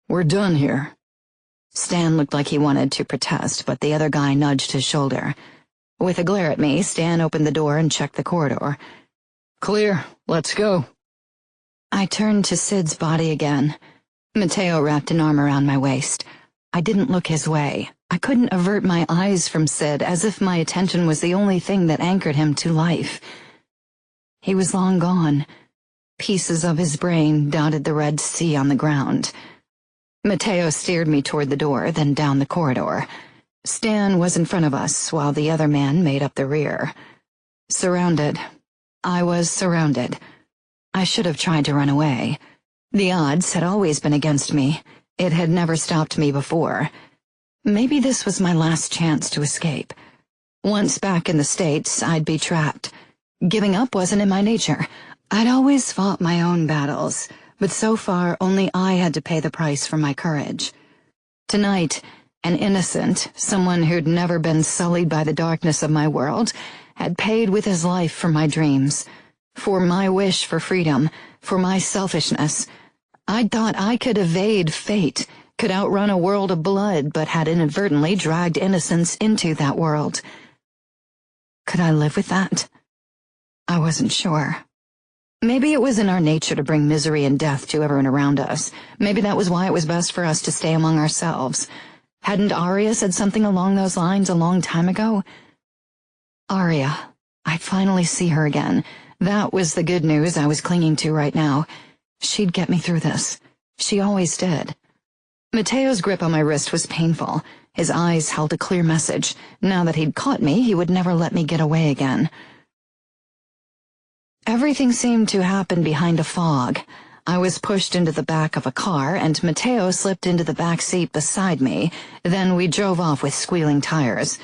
We're done here. Stan looked like he wanted to protest, but the other guy nudged his shoulder. With a glare at me, Stan opened the door and checked the corridor. Clear. Let's go. I turned to Sid's body again. Matteo wrapped an arm around my waist. I didn't look his way. I couldn't avert my eyes from Sid, as if my attention was the only thing that anchored him to life. He was long gone. Pieces of his brain dotted the Red Sea on the ground. Matteo steered me toward the door, then down the corridor. Stan was in front of us, while the other man made up the rear. Surrounded. I was surrounded. I should have tried to run away. The odds had always been against me. It had never stopped me before. Maybe this was my last chance to escape. Once back in the States, I'd be trapped. Giving up wasn't in my nature. I'd always fought my own battles, but so far only I had to pay the price for my courage. Tonight, an innocent, someone who'd never been sullied by the darkness of my world, had paid with his life for my dreams, for my wish for freedom, for my selfishness. I'd thought I could evade fate, could outrun a world of blood, but had inadvertently dragged innocence into that world. Could I live with that? I wasn't sure. Maybe it was in our nature to bring misery and death to everyone around us. Maybe that was why it was best for us to stay among ourselves. Hadn't Aria said something along those lines a long time ago? Aria. I'd finally see her again. That was the good news I was clinging to right now. She'd get me through this. She always did. Matteo's grip on my wrist was painful. His eyes held a clear message. Now that he'd caught me, he would never let me get away again. Everything seemed to happen behind a fog. I was pushed into the back of a car, and Matteo slipped into the back seat beside me. Then we drove off with squealing tires.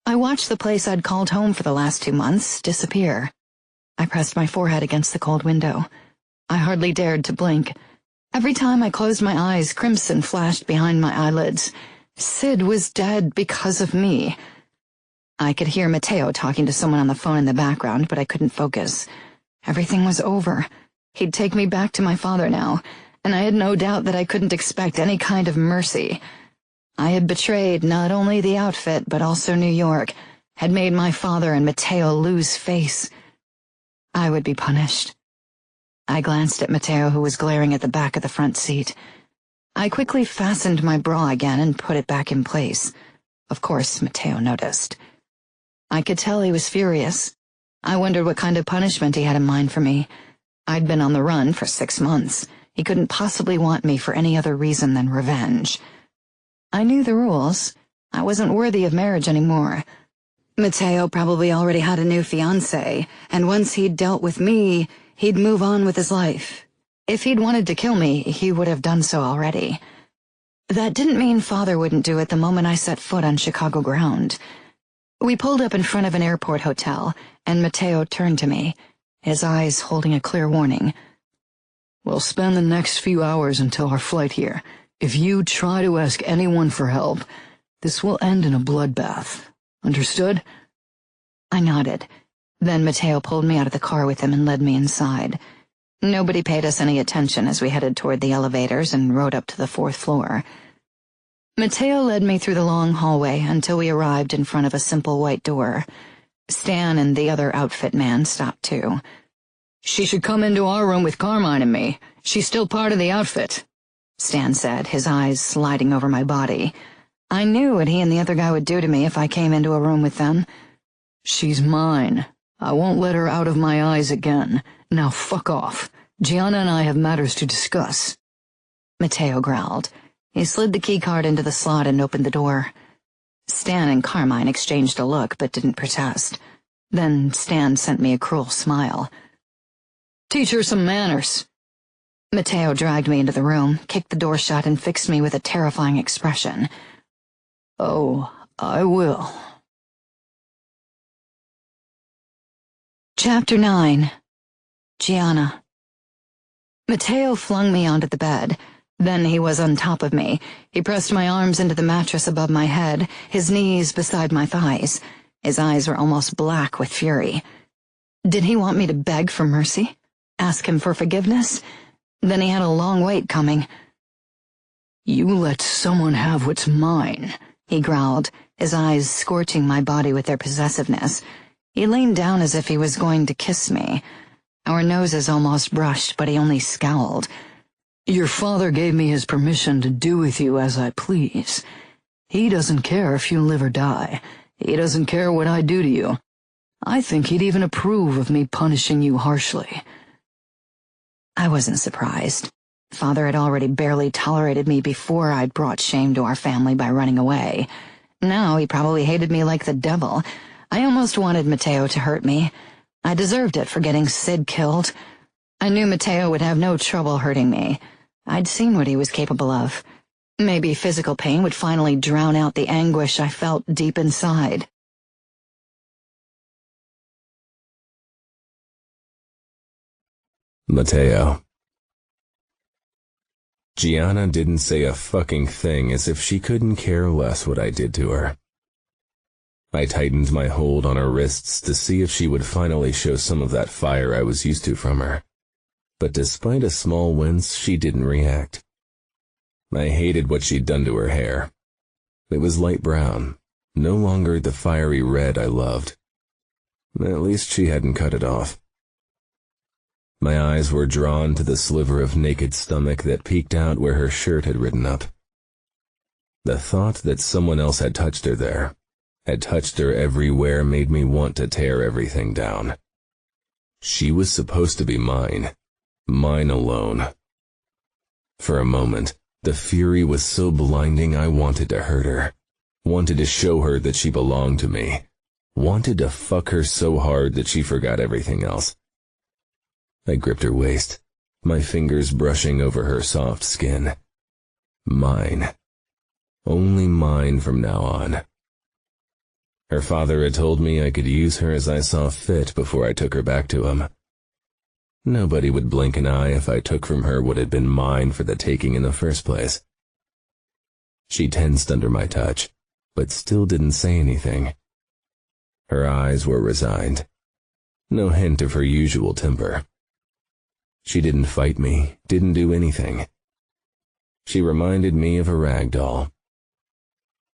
I watched the place I'd called home for the last 2 months disappear. I pressed my forehead against the cold window. I hardly dared to blink. Every time I closed my eyes, crimson flashed behind my eyelids. Sid was dead because of me. I could hear Matteo talking to someone on the phone in the background, but I couldn't focus. Everything was over. He'd take me back to my father now, and I had no doubt that I couldn't expect any kind of mercy. I had betrayed not only the outfit, but also New York, had made my father and Matteo lose face. I would be punished. I glanced at Matteo, who was glaring at the back of the front seat. I quickly fastened my bra again and put it back in place. Of course, Matteo noticed. I could tell he was furious. I wondered what kind of punishment he had in mind for me. I'd been on the run for 6 months. He couldn't possibly want me for any other reason than revenge. I knew the rules. I wasn't worthy of marriage anymore. Matteo probably already had a new fiancé, and once he'd dealt with me, he'd move on with his life. If he'd wanted to kill me, he would have done so already. That didn't mean Father wouldn't do it the moment I set foot on Chicago ground. We pulled up in front of an airport hotel, and Matteo turned to me, his eyes holding a clear warning. We'll spend the next few hours until our flight here. If you try to ask anyone for help, this will end in a bloodbath. Understood? I nodded. Then Matteo pulled me out of the car with him and led me inside. Nobody paid us any attention as we headed toward the elevators and rode up to the 4th floor. Matteo led me through the long hallway until we arrived in front of a simple white door. Stan and the other outfit man stopped too. She should come into our room with Carmine and me. She's still part of the outfit, Stan said, his eyes sliding over my body. I knew what he and the other guy would do to me if I came into a room with them. She's mine. I won't let her out of my eyes again. Now fuck off. Gianna and I have matters to discuss. Matteo growled. He slid the keycard into the slot and opened the door. Stan and Carmine exchanged a look but didn't protest. Then Stan sent me a cruel smile. Teach her some manners. Matteo dragged me into the room, kicked the door shut, and fixed me with a terrifying expression. "Oh, I will." Chapter 9. Gianna. Matteo flung me onto the bed. Then he was on top of me. He pressed my arms into the mattress above my head, his knees beside my thighs. His eyes were almost black with fury. Did he want me to beg for mercy? Ask him for forgiveness? Then he had a long wait coming. "You let someone have what's mine," he growled, his eyes scorching my body with their possessiveness. He leaned down as if he was going to kiss me. Our noses almost brushed, but he only scowled. "Your father gave me his permission to do with you as I please. He doesn't care if you live or die. He doesn't care what I do to you. I think he'd even approve of me punishing you harshly." I wasn't surprised. Father had already barely tolerated me before I'd brought shame to our family by running away. Now he probably hated me like the devil. I almost wanted Matteo to hurt me. I deserved it for getting Sid killed. I knew Matteo would have no trouble hurting me. I'd seen what he was capable of. Maybe physical pain would finally drown out the anguish I felt deep inside. Matteo. Gianna didn't say a fucking thing, as if she couldn't care less what I did to her. I tightened my hold on her wrists to see if she would finally show some of that fire I was used to from her. But despite a small wince, she didn't react. I hated what she'd done to her hair. It was light brown, no longer the fiery red I loved. At least she hadn't cut it off. My eyes were drawn to the sliver of naked stomach that peeked out where her shirt had ridden up. The thought that someone else had touched her there, had touched her everywhere, made me want to tear everything down. She was supposed to be mine. Mine alone. For a moment, the fury was so blinding I wanted to hurt her. Wanted to show her that she belonged to me. Wanted to fuck her so hard that she forgot everything else. I gripped her waist, my fingers brushing over her soft skin. Mine. Only mine from now on. Her father had told me I could use her as I saw fit before I took her back to him. Nobody would blink an eye if I took from her what had been mine for the taking in the first place. She tensed under my touch, but still didn't say anything. Her eyes were resigned. No hint of her usual temper. She didn't fight me, didn't do anything. She reminded me of a rag doll.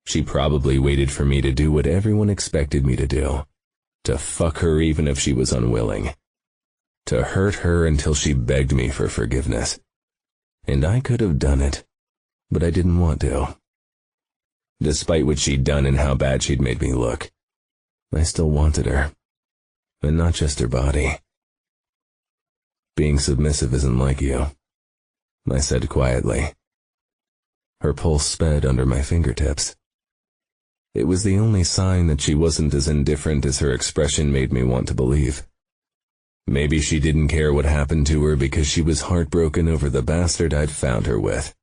She probably waited for me to do what everyone expected me to do. To fuck her even if she was unwilling. To hurt her until she begged me for forgiveness. And I could have done it, but I didn't want to. Despite what she'd done and how bad she'd made me look, I still wanted her. And not just her body. "Being submissive isn't like you," I said quietly. Her pulse sped under my fingertips. It was the only sign that she wasn't as indifferent as her expression made me want to believe. Maybe she didn't care what happened to her because she was heartbroken over the bastard I'd found her with.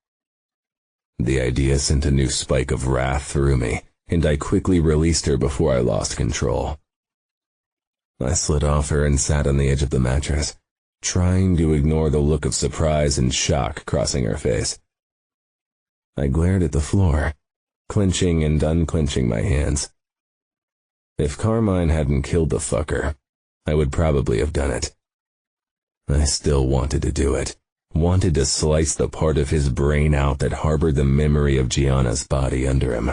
The idea sent a new spike of wrath through me, and I quickly released her before I lost control. I slid off her and sat on the edge of the mattress, trying to ignore the look of surprise and shock crossing her face. I glared at the floor, clenching and unclenching my hands. If Carmine hadn't killed the fucker, I would probably have done it. I still wanted to do it, wanted to slice the part of his brain out that harbored the memory of Gianna's body under him.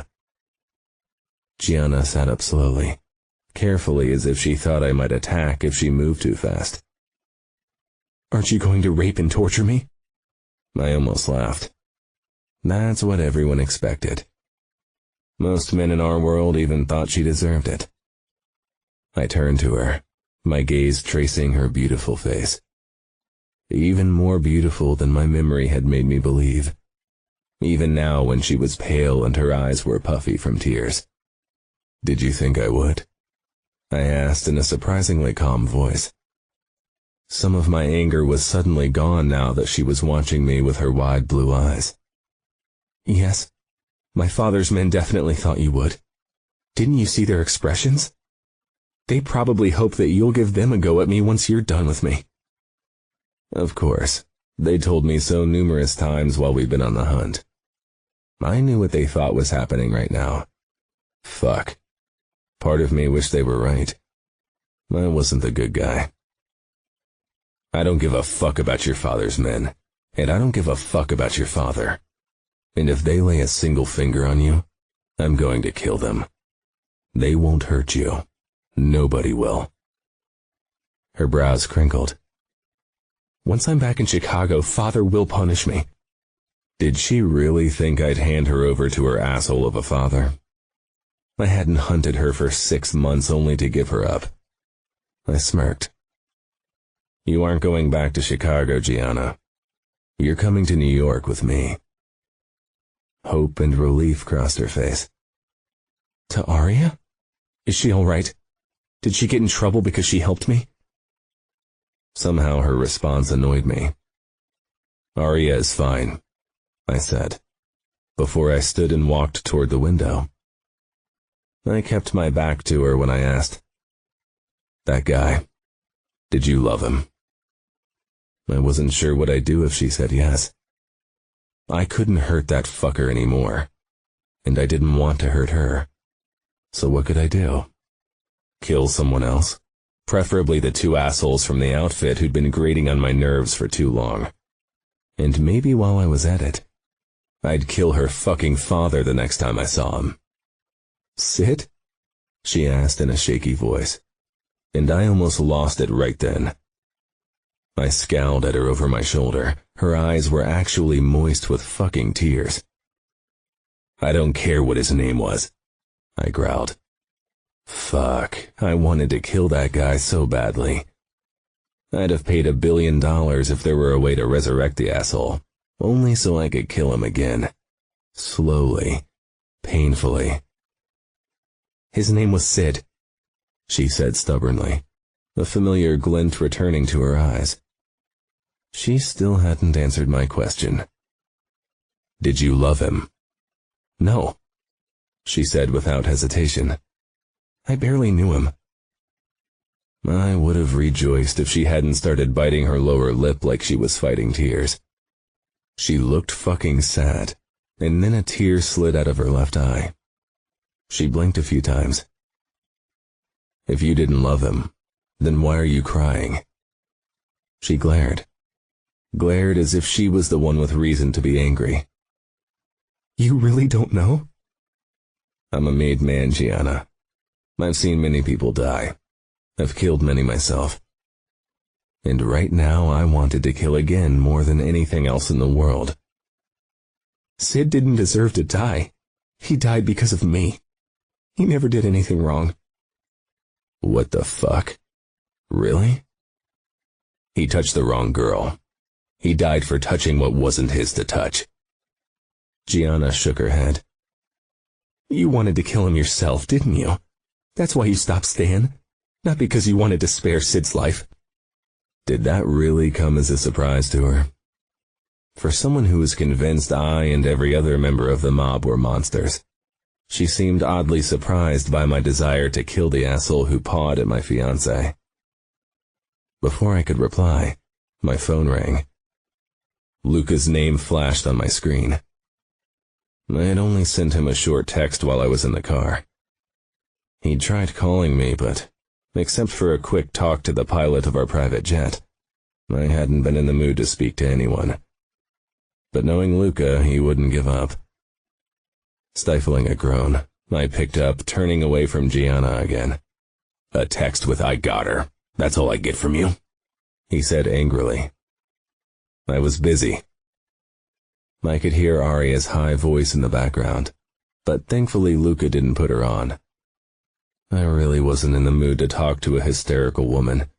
Gianna sat up slowly, carefully as if she thought I might attack if she moved too fast. "Aren't you going to rape and torture me?" I almost laughed. That's what everyone expected. Most men in our world even thought she deserved it. I turned to her, my gaze tracing her beautiful face. Even more beautiful than my memory had made me believe. Even now when she was pale and her eyes were puffy from tears. "Did you think I would?" I asked in a surprisingly calm voice. Some of my anger was suddenly gone now that she was watching me with her wide blue eyes. Yes, my father's men definitely thought you would. Didn't you see their expressions? They probably hope that you'll give them a go at me once you're done with me. Of course. They told me so numerous times while we've been on the hunt. I knew what they thought was happening right now. Fuck. Part of me wished they were right. I wasn't the good guy. I don't give a fuck about your father's men, and I don't give a fuck about your father. And if they lay a single finger on you, I'm going to kill them. They won't hurt you. Nobody will. Her brows crinkled. Once I'm back in Chicago, Father will punish me. Did she really think I'd hand her over to her asshole of a father? I hadn't hunted her for 6 months only to give her up. I smirked. You aren't going back to Chicago, Gianna. You're coming to New York with me. Hope and relief crossed her face. To Aria? Is she all right? Did she get in trouble because she helped me? Somehow her response annoyed me. Aria is fine, I said, before I stood and walked toward the window. I kept my back to her when I asked, "That guy, did you love him?" I wasn't sure what I'd do if she said yes. I couldn't hurt that fucker anymore, and I didn't want to hurt her. So what could I do? Kill someone else? Preferably the 2 assholes from the outfit who'd been grating on my nerves for too long. And maybe while I was at it, I'd kill her fucking father the next time I saw him. "Sid?" she asked in a shaky voice, and I almost lost it right then. I scowled at her over my shoulder. Her eyes were actually moist with fucking tears. "I don't care what his name was," I growled. Fuck, I wanted to kill that guy so badly. I'd have paid $1 billion if there were a way to resurrect the asshole, only so I could kill him again. Slowly, painfully. "His name was Sid," she said stubbornly, a familiar glint returning to her eyes. She still hadn't answered my question. "Did you love him?" "No," she said without hesitation. "I barely knew him." I would have rejoiced if she hadn't started biting her lower lip like she was fighting tears. She looked fucking sad, and then a tear slid out of her left eye. She blinked a few times. "If you didn't love him, then why are you crying?" She glared as if she was the one with reason to be angry. "You really don't know?" "I'm a made man, Gianna. I've seen many people die. I've killed many myself. And right now I wanted to kill again more than anything else in the world." "Sid didn't deserve to die. He died because of me. He never did anything wrong." "What the fuck? Really?" "He touched the wrong girl. He died for touching what wasn't his to touch." Gianna shook her head. "You wanted to kill him yourself, didn't you? That's why you stopped Stan, not because you wanted to spare Sid's life." Did that really come as a surprise to her? For someone who was convinced I and every other member of the mob were monsters, she seemed oddly surprised by my desire to kill the asshole who pawed at my fiancé. Before I could reply, my phone rang. Luca's name flashed on my screen. I had only sent him a short text while I was in the car. He'd tried calling me, but, except for a quick talk to the pilot of our private jet, I hadn't been in the mood to speak to anyone. But knowing Luca, he wouldn't give up. Stifling a groan, I picked up, turning away from Gianna again. "A text with 'I got her.' That's all I get from you?" he said angrily. "I was busy." I could hear Aria's high voice in the background, but thankfully Luca didn't put her on. I really wasn't in the mood to talk to a hysterical woman,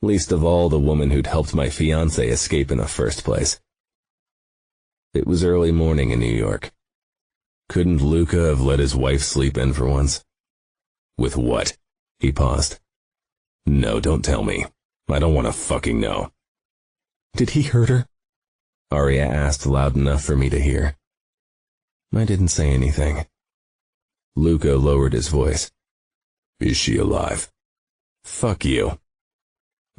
least of all the woman who'd helped my fiancé escape in the first place. It was early morning in New York. Couldn't Luca have let his wife sleep in for once? "With what?" he paused. "No, don't tell me. I don't want to fucking know. Did he hurt her? Aria asked loud enough for me to hear. I didn't say anything. Luca lowered his voice. Is she alive? Fuck you.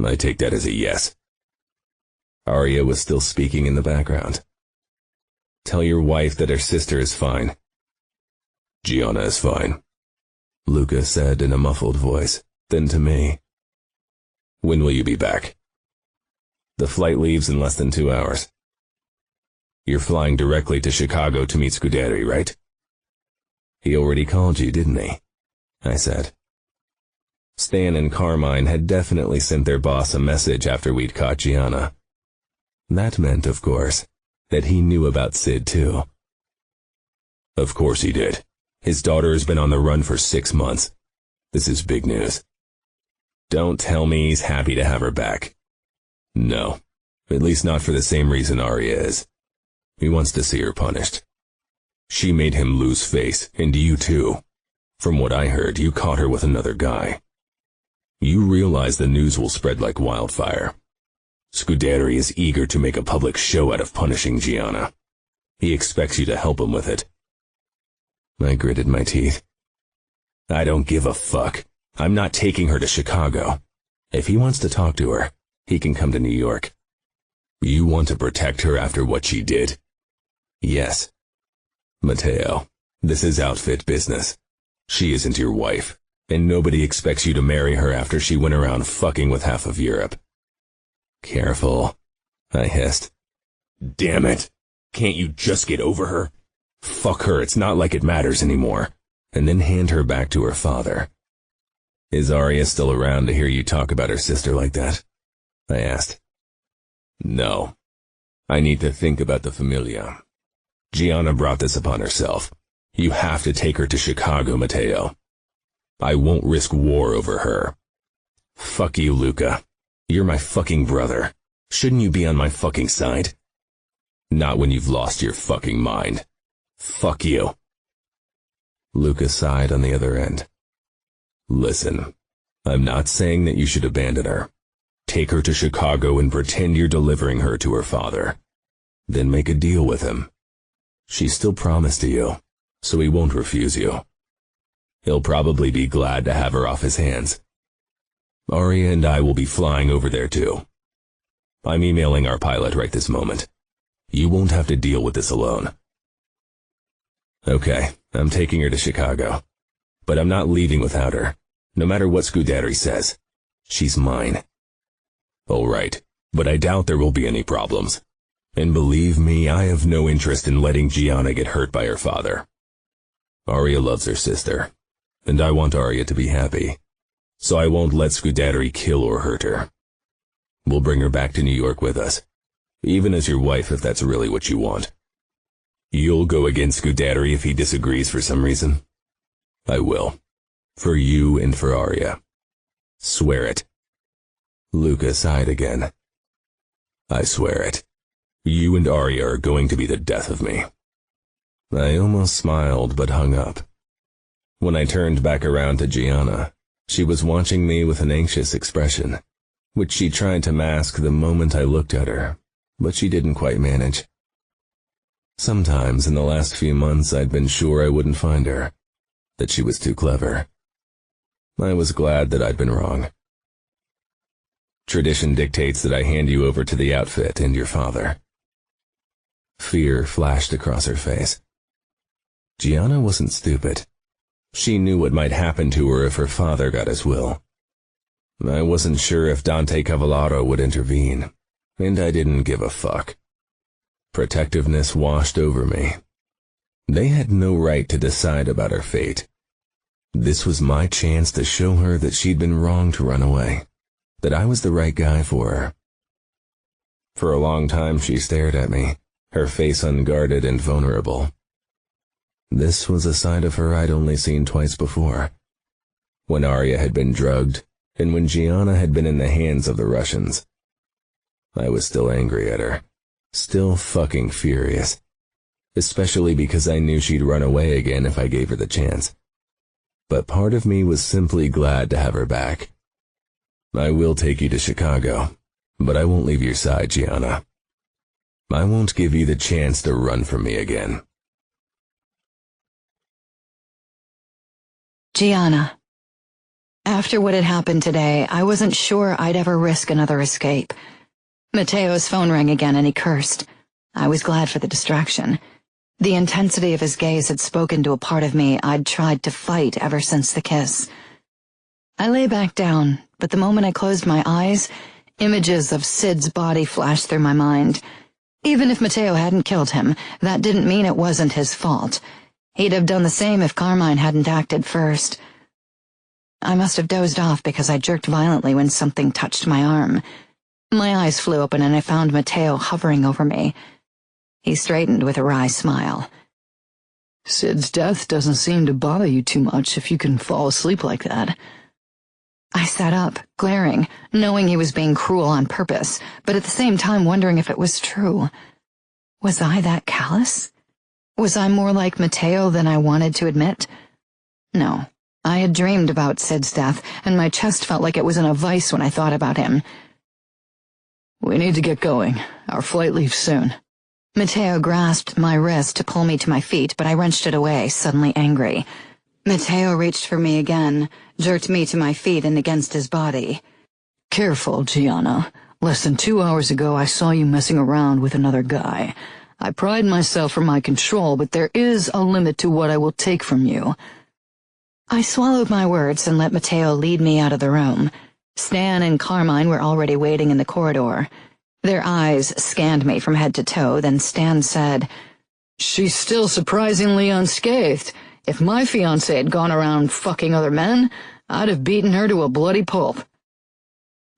I take that as a yes. Aria was still speaking in the background. Tell your wife that her sister is fine. Gianna is fine, Luca said in a muffled voice, then to me. When will you be back? The flight leaves in less than 2 hours. You're flying directly to Chicago to meet Scuderi, right? He already called you, didn't he? I said. Stan and Carmine had definitely sent their boss a message after we'd caught Gianna. That meant, of course, that he knew about Sid too. Of course he did. His daughter has been on the run for 6 months. This is big news. Don't tell me he's happy to have her back. No, at least not for the same reason Aria is. He wants to see her punished. She made him lose face, and you too. From what I heard, you caught her with another guy. You realize the news will spread like wildfire. Scuderi is eager to make a public show out of punishing Gianna. He expects you to help him with it. I gritted my teeth. I don't give a fuck. I'm not taking her to Chicago. If he wants to talk to her, he can come to New York. You want to protect her after what she did? Yes. Matteo, this is outfit business. She isn't your wife, and nobody expects you to marry her after she went around fucking with half of Europe. Careful, I hissed. Damn it. Can't you just get over her? Fuck her, it's not like it matters anymore. And then hand her back to her father. Is Aria still around to hear you talk about her sister like that? I asked. No. I need to think about the familia. Gianna brought this upon herself. You have to take her to Chicago, Matteo. I won't risk war over her. Fuck you, Luca. You're my fucking brother. Shouldn't you be on my fucking side? Not when you've lost your fucking mind. Fuck you. Luca sighed on the other end. Listen, I'm not saying that you should abandon her. Take her to Chicago and pretend you're delivering her to her father. Then make a deal with him. She's still promised to you, so he won't refuse you. He'll probably be glad to have her off his hands. Aria and I will be flying over there too. I'm emailing our pilot right this moment. You won't have to deal with this alone. Okay, I'm taking her to Chicago. But I'm not leaving without her, no matter what Scuderi says. She's mine. All right, but I doubt there will be any problems. And believe me, I have no interest in letting Gianna get hurt by her father. Aria loves her sister, and I want Aria to be happy. So I won't let Scuderi kill or hurt her. We'll bring her back to New York with us, even as your wife if that's really what you want. You'll go against Scuderi if he disagrees for some reason. I will. For you and for Aria. Swear it. Luca sighed again. I swear it. You and Aria are going to be the death of me. I almost smiled but hung up. When I turned back around to Gianna, she was watching me with an anxious expression, which she tried to mask the moment I looked at her, but she didn't quite manage. Sometimes in the last few months I'd been sure I wouldn't find her, that she was too clever. I was glad that I'd been wrong. Tradition dictates that I hand you over to the outfit and your father. Fear flashed across her face. Gianna wasn't stupid. She knew what might happen to her if her father got his will. I wasn't sure if Dante Cavallaro would intervene, and I didn't give a fuck. Protectiveness washed over me. They had no right to decide about her fate. This was my chance to show her that she'd been wrong to run away, that I was the right guy for her. For a long time she stared at me, her face unguarded and vulnerable. This was a side of her I'd only seen twice before. When Aria had been drugged, and when Gianna had been in the hands of the Russians. I was still angry at her, still fucking furious, especially because I knew she'd run away again if I gave her the chance. But part of me was simply glad to have her back. I will take you to Chicago, but I won't leave your side, Gianna. I won't give you the chance to run from me again. Gianna. After what had happened today, I wasn't sure I'd ever risk another escape. Matteo's phone rang again and he cursed. I was glad for the distraction. The intensity of his gaze had spoken to a part of me I'd tried to fight ever since the kiss. I lay back down, but the moment I closed my eyes, images of Sid's body flashed through my mind. Even if Matteo hadn't killed him, that didn't mean it wasn't his fault. He'd have done the same if Carmine hadn't acted first. I must have dozed off because I jerked violently when something touched my arm. My eyes flew open and I found Matteo hovering over me. He straightened with a wry smile. Sid's death doesn't seem to bother you too much if you can fall asleep like that. I sat up, glaring, knowing he was being cruel on purpose, but at the same time wondering if it was true. Was I that callous? Was I more like Matteo than I wanted to admit? No. I had dreamed about Sid's death, and my chest felt like it was in a vice when I thought about him. We need to get going. Our flight leaves soon. Matteo grasped my wrist to pull me to my feet, but I wrenched it away, suddenly angry. Matteo reached for me again, jerked me to my feet and against his body. Careful, Gianna. Less than 2 hours ago I saw you messing around with another guy. I pride myself for my control, but there is a limit to what I will take from you. I swallowed my words and let Matteo lead me out of the room. Stan and Carmine were already waiting in the corridor. Their eyes scanned me from head to toe, then Stan said, "She's still surprisingly unscathed. If my fiancé had gone around fucking other men, I'd have beaten her to a bloody pulp."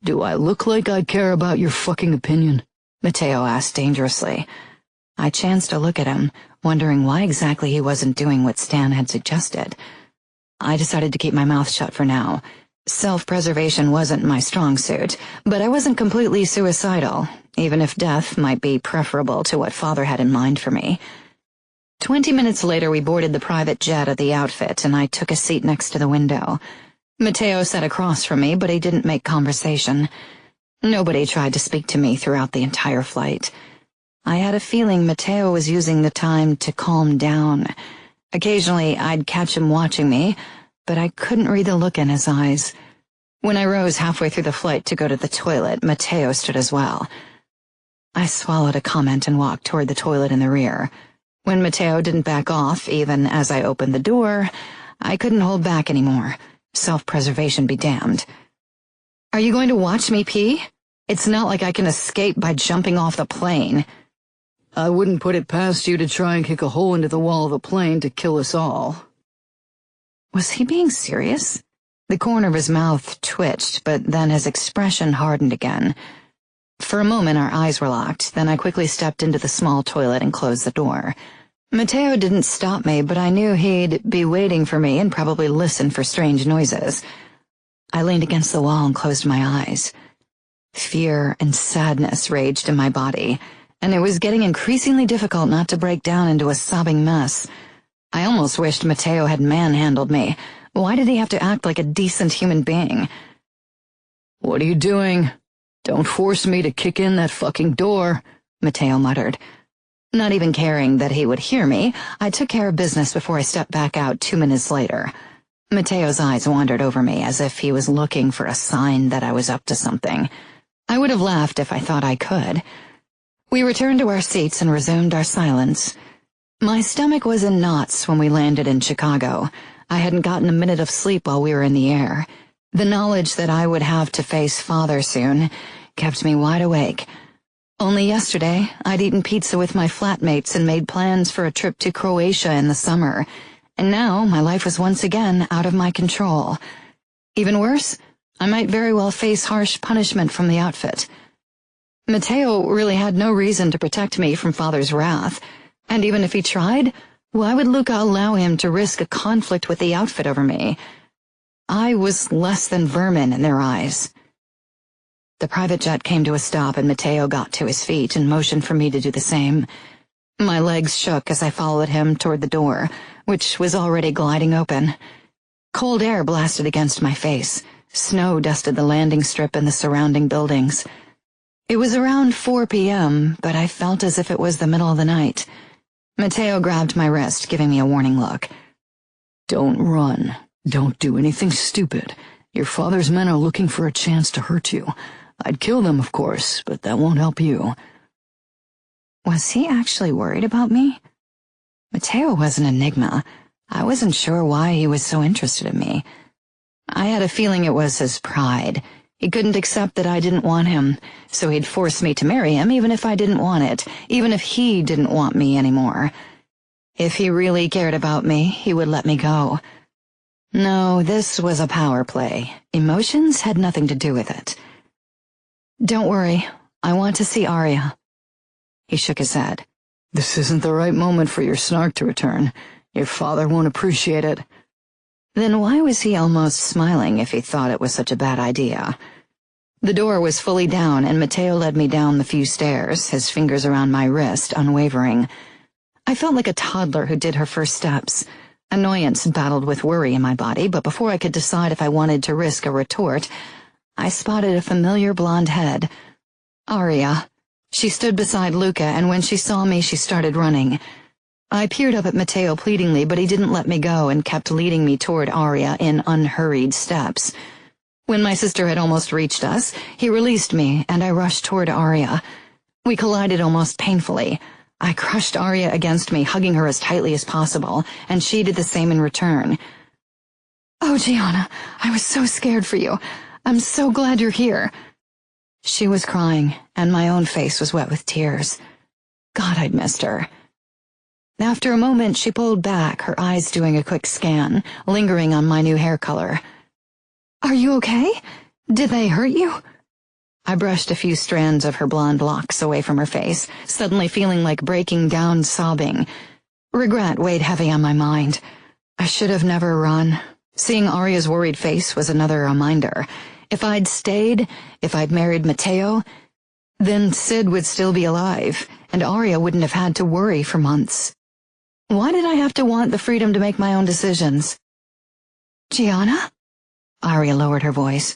"Do I look like I care about your fucking opinion?" Matteo asked dangerously. I chanced to look at him, wondering why exactly he wasn't doing what Stan had suggested. I decided to keep my mouth shut for now. Self-preservation wasn't my strong suit, but I wasn't completely suicidal, even if death might be preferable to what Father had in mind for me. 20 minutes later we boarded the private jet at the outfit, and I took a seat next to the window. Matteo sat across from me, but he didn't make conversation. Nobody tried to speak to me throughout the entire flight. I had a feeling Matteo was using the time to calm down. Occasionally I'd catch him watching me, but I couldn't read the look in his eyes. When I rose halfway through the flight to go to the toilet, Matteo stood as well. I swallowed a comment and walked toward the toilet in the rear. When Matteo didn't back off, even as I opened the door, I couldn't hold back anymore. Self-preservation be damned. "Are you going to watch me pee? It's not like I can escape by jumping off the plane." "I wouldn't put it past you to try and kick a hole into the wall of the plane to kill us all." Was he being serious? The corner of his mouth twitched, but then his expression hardened again. For a moment our eyes were locked, then I quickly stepped into the small toilet and closed the door. Matteo didn't stop me, but I knew he'd be waiting for me and probably listen for strange noises. I leaned against the wall and closed my eyes. Fear and sadness raged in my body, and it was getting increasingly difficult not to break down into a sobbing mess. I almost wished Matteo had manhandled me. Why did he have to act like a decent human being? "What are you doing? Don't force me to kick in that fucking door," Matteo muttered. Not even caring that he would hear me, I took care of business before I stepped back out 2 minutes later. Matteo's eyes wandered over me as if he was looking for a sign that I was up to something. I would have laughed if I thought I could. We returned to our seats and resumed our silence. My stomach was in knots when we landed in Chicago. I hadn't gotten a minute of sleep while we were in the air. The knowledge that I would have to face Father soon kept me wide awake. Only yesterday, I'd eaten pizza with my flatmates and made plans for a trip to Croatia in the summer, and now my life was once again out of my control. Even worse, I might very well face harsh punishment from the outfit. Matteo really had no reason to protect me from Father's wrath, and even if he tried, why would Luca allow him to risk a conflict with the outfit over me? I was less than vermin in their eyes. The private jet came to a stop and Matteo got to his feet and motioned for me to do the same. My legs shook as I followed him toward the door, which was already gliding open. Cold air blasted against my face. Snow dusted the landing strip and the surrounding buildings. It was around 4 p.m., but I felt as if it was the middle of the night. Matteo grabbed my wrist, giving me a warning look. Don't run. Don't do anything stupid. Your father's men are looking for a chance to hurt you. I'd kill them, of course, but that won't help you. Was he actually worried about me? Matteo was an enigma. I wasn't sure why he was so interested in me. I had a feeling it was his pride. He couldn't accept that I didn't want him, so he'd force me to marry him even if I didn't want it, even if he didn't want me anymore. If he really cared about me, he would let me go. No, this was a power play. Emotions had nothing to do with it. Don't worry, I want to see Aria. He shook his head. This isn't the right moment for your snark to return. Your father won't appreciate it. Then why was he almost smiling if he thought it was such a bad idea? The door was fully down, and Matteo led me down the few stairs, his fingers around my wrist, unwavering. I felt like a toddler who did her first steps. Annoyance battled with worry in my body, but before I could decide if I wanted to risk a retort, I spotted a familiar blonde head. Aria. She stood beside Luca, and when she saw me, she started running. I peered up at Matteo pleadingly, but he didn't let me go and kept leading me toward Aria in unhurried steps. When my sister had almost reached us, he released me, and I rushed toward Aria. We collided almost painfully. I crushed Aria against me, hugging her as tightly as possible, and she did the same in return. "Oh, Gianna, I was so scared for you. I'm so glad you're here." She was crying, and my own face was wet with tears. God, I'd missed her. After a moment, she pulled back, her eyes doing a quick scan, lingering on my new hair color. "Are you okay? Did they hurt you?" I brushed a few strands of her blonde locks away from her face, suddenly feeling like breaking down sobbing. Regret weighed heavy on my mind. I should have never run. Seeing Aria's worried face was another reminder. If I'd stayed, if I'd married Matteo, then Sid would still be alive, and Aria wouldn't have had to worry for months. Why did I have to want the freedom to make my own decisions? "Gianna?" Aria lowered her voice.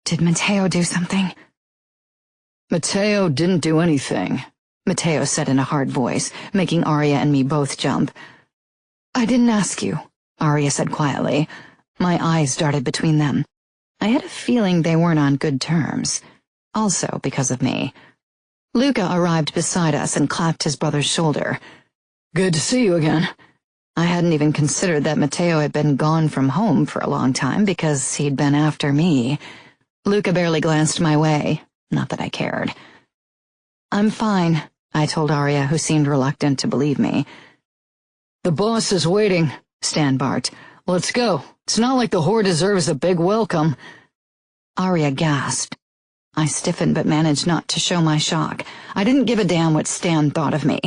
"Did Matteo do something?" Matteo didn't do anything, Matteo said in a hard voice, making Aria and me both jump. "I didn't ask you," Aria said quietly. My eyes darted between them. I had a feeling they weren't on good terms. Also because of me. Luca arrived beside us and clapped his brother's shoulder. "Good to see you again." I hadn't even considered that Matteo had been gone from home for a long time because he'd been after me. Luca barely glanced my way, not that I cared. "I'm fine," I told Aria, who seemed reluctant to believe me. "The boss is waiting," Stan barked. "Let's go. It's not like the whore deserves a big welcome." Aria gasped. I stiffened but managed not to show my shock. I didn't give a damn what Stan thought of me,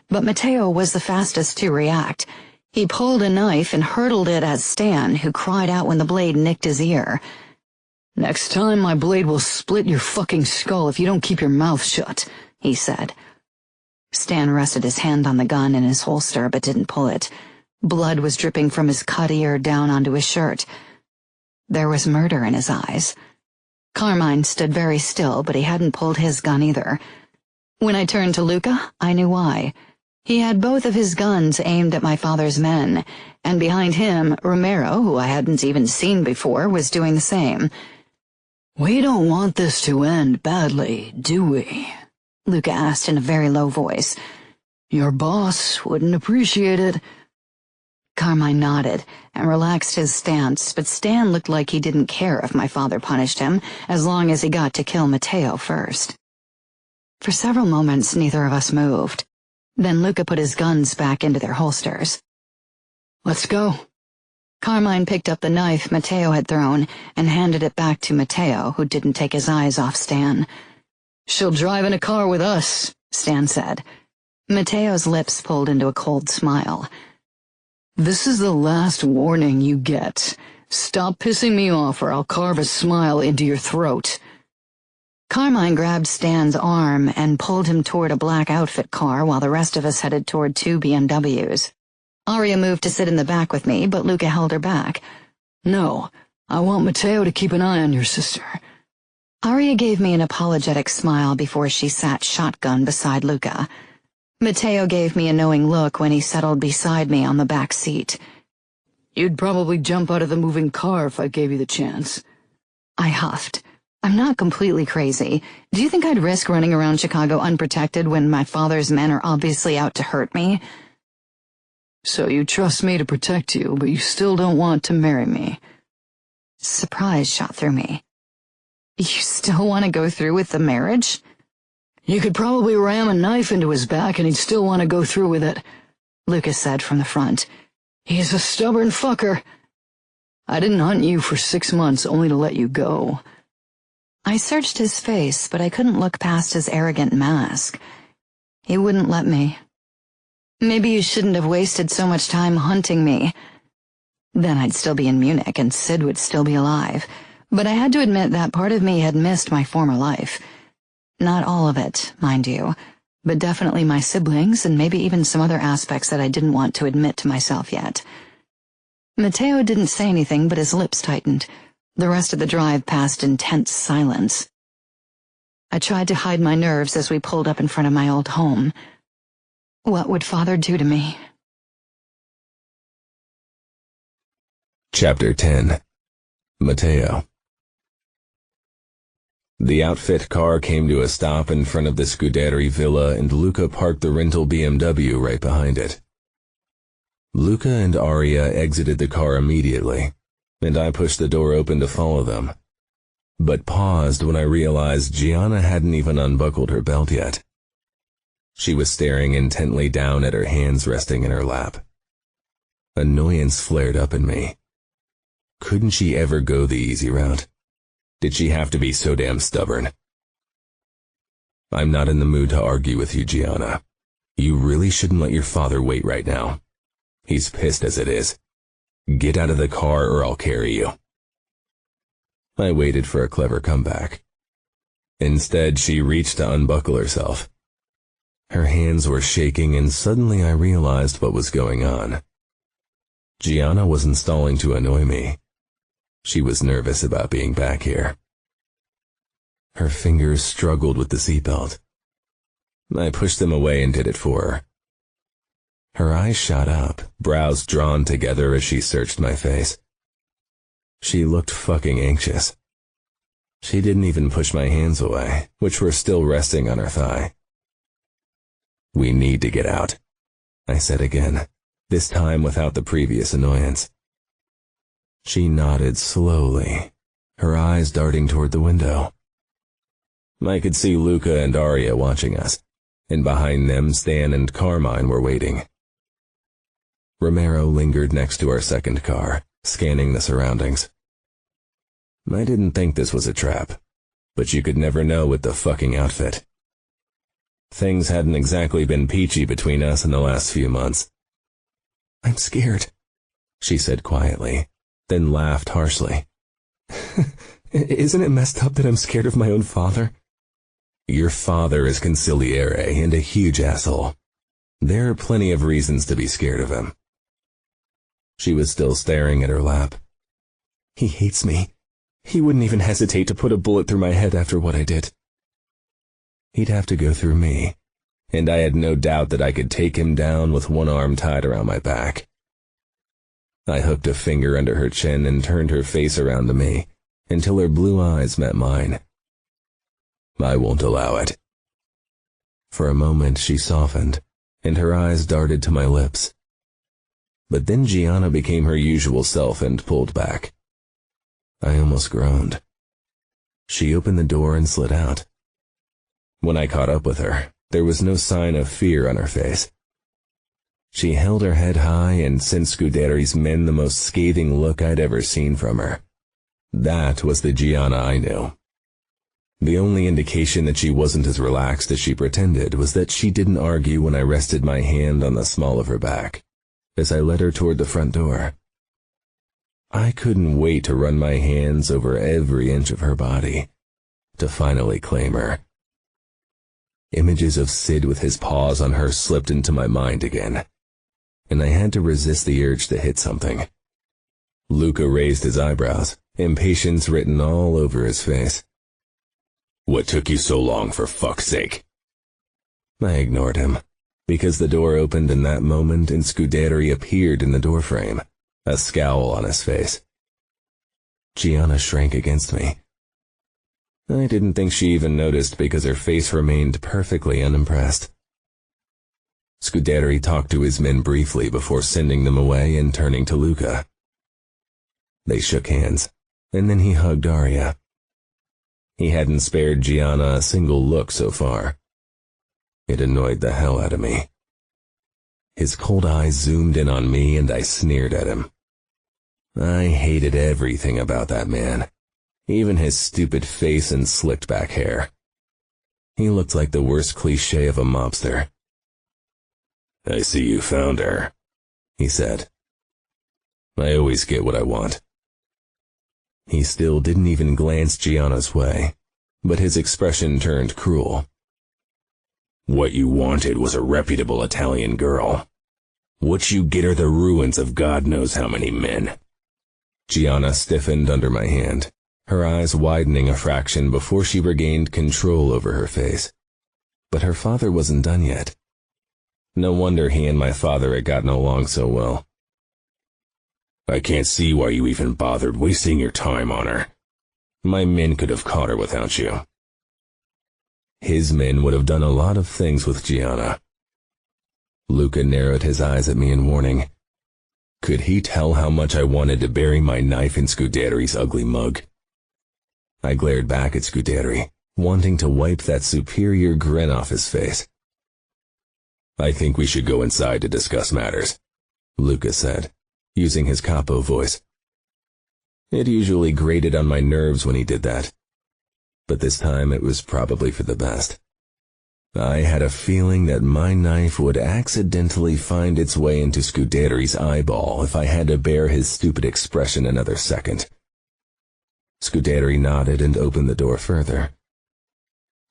but Matteo was the fastest to react. He pulled a knife and hurled it at Stan, who cried out when the blade nicked his ear. "Next time my blade will split your fucking skull if you don't keep your mouth shut," he said. Stan rested his hand on the gun in his holster but didn't pull it. Blood was dripping from his cut ear down onto his shirt. There was murder in his eyes. Carmine stood very still, but he hadn't pulled his gun either. When I turned to Luca, I knew why. He had both of his guns aimed at my father's men, and behind him, Romero, who I hadn't even seen before, was doing the same. "We don't want this to end badly, do we?" Luca asked in a very low voice. "Your boss wouldn't appreciate it." Carmine nodded and relaxed his stance, but Stan looked like he didn't care if my father punished him, as long as he got to kill Matteo first. For several moments, neither of us moved. Then Luca put his guns back into their holsters. "Let's go." Carmine picked up the knife Matteo had thrown and handed it back to Matteo, who didn't take his eyes off Stan. "She'll drive in a car with us," Stan said. Matteo's lips pulled into a cold smile. "This is the last warning you get. Stop pissing me off or I'll carve a smile into your throat." Carmine grabbed Stan's arm and pulled him toward a black outfit car while the rest of us headed toward 2 BMWs. Aria moved to sit in the back with me, but Luca held her back. "No, I want Matteo to keep an eye on your sister." Aria gave me an apologetic smile before she sat shotgun beside Luca. Matteo gave me a knowing look when he settled beside me on the back seat. "You'd probably jump out of the moving car if I gave you the chance." I huffed. I'm not completely crazy. Do you think I'd risk running around Chicago unprotected when my father's men are obviously out to hurt me? "So you trust me to protect you, but you still don't want to marry me." Surprise shot through me. You still want to go through with the marriage? "You could probably ram a knife into his back and he'd still want to go through with it," Lucas said from the front. "He's a stubborn fucker. I didn't hunt you for 6 months only to let you go." I searched his face, but I couldn't look past his arrogant mask. He wouldn't let me. Maybe you shouldn't have wasted so much time hunting me. Then I'd still be in Munich and Sid would still be alive. But I had to admit that part of me had missed my former life. Not all of it, mind you, but definitely my siblings and maybe even some other aspects that I didn't want to admit to myself yet. Matteo didn't say anything, but his lips tightened. The rest of the drive passed in tense silence. I tried to hide my nerves as we pulled up in front of my old home. What would Father do to me? Chapter 10. Matteo. The outfit car came to a stop in front of the Scuderi villa and Luca parked the rental BMW right behind it. Luca and Aria exited the car immediately, and I pushed the door open to follow them, but paused when I realized Gianna hadn't even unbuckled her belt yet. She was staring intently down at her hands resting in her lap. Annoyance flared up in me. Couldn't she ever go the easy route? Did she have to be so damn stubborn? "I'm not in the mood to argue with you, Gianna. You really shouldn't let your father wait right now. He's pissed as it is. Get out of the car or I'll carry you." I waited for a clever comeback. Instead, she reached to unbuckle herself. Her hands were shaking and suddenly I realized what was going on. Gianna wasn't stalling to annoy me. She was nervous about being back here. Her fingers struggled with the seatbelt. I pushed them away and did it for her. Her eyes shot up, brows drawn together as she searched my face. She looked fucking anxious. She didn't even push my hands away, which were still resting on her thigh. "We need to get out," I said again, this time without the previous annoyance. She nodded slowly, her eyes darting toward the window. I could see Luca and Aria watching us, and behind them Stan and Carmine were waiting. Romero lingered next to our second car, scanning the surroundings. I didn't think this was a trap, but you could never know with the fucking outfit. Things hadn't exactly been peachy between us in the last few months. "I'm scared," she said quietly, then laughed harshly. "Isn't it messed up that I'm scared of my own father?" "Your father is consigliere and a huge asshole. There are plenty of reasons to be scared of him." She was still staring at her lap. "He hates me. He wouldn't even hesitate to put a bullet through my head after what I did." He'd have to go through me, and I had no doubt that I could take him down with one arm tied around my back. I hooked a finger under her chin and turned her face around to me, until her blue eyes met mine. "I won't allow it." For a moment she softened, and her eyes darted to my lips. But then Gianna became her usual self and pulled back. I almost groaned. She opened the door and slid out. When I caught up with her, there was no sign of fear on her face. She held her head high and sent Scuderi's men the most scathing look I'd ever seen from her. That was the Gianna I knew. The only indication that she wasn't as relaxed as she pretended was that she didn't argue when I rested my hand on the small of her back, as I led her toward the front door. I couldn't wait to run my hands over every inch of her body, to finally claim her. Images of Sid with his paws on her slipped into my mind again, and I had to resist the urge to hit something. Luca raised his eyebrows, impatience written all over his face. "What took you so long, for fuck's sake?" I ignored him, because the door opened in that moment and Scuderi appeared in the doorframe, a scowl on his face. Gianna shrank against me. I didn't think she even noticed because her face remained perfectly unimpressed. Scuderi talked to his men briefly before sending them away and turning to Luca. They shook hands, and then he hugged Aria. He hadn't spared Gianna a single look so far. It annoyed the hell out of me. His cold eyes zoomed in on me and I sneered at him. I hated everything about that man, even his stupid face and slicked back hair. He looked like the worst cliché of a mobster. "I see you found her," he said. "I always get what I want." He still didn't even glance Gianna's way, but his expression turned cruel. "What you wanted was a reputable Italian girl. What you get are the ruins of God knows how many men." Gianna stiffened under my hand, her eyes widening a fraction before she regained control over her face. But her father wasn't done yet. No wonder he and my father had gotten along so well. "I can't see why you even bothered wasting your time on her. My men could have caught her without you." His men would have done a lot of things with Gianna. Luca narrowed his eyes at me in warning. Could he tell how much I wanted to bury my knife in Scuderi's ugly mug? I glared back at Scuderi, wanting to wipe that superior grin off his face. "I think we should go inside to discuss matters," Luca said, using his capo voice. It usually grated on my nerves when he did that, but this time it was probably for the best. I had a feeling that my knife would accidentally find its way into Scuderi's eyeball if I had to bear his stupid expression another second. Scuderi nodded and opened the door further.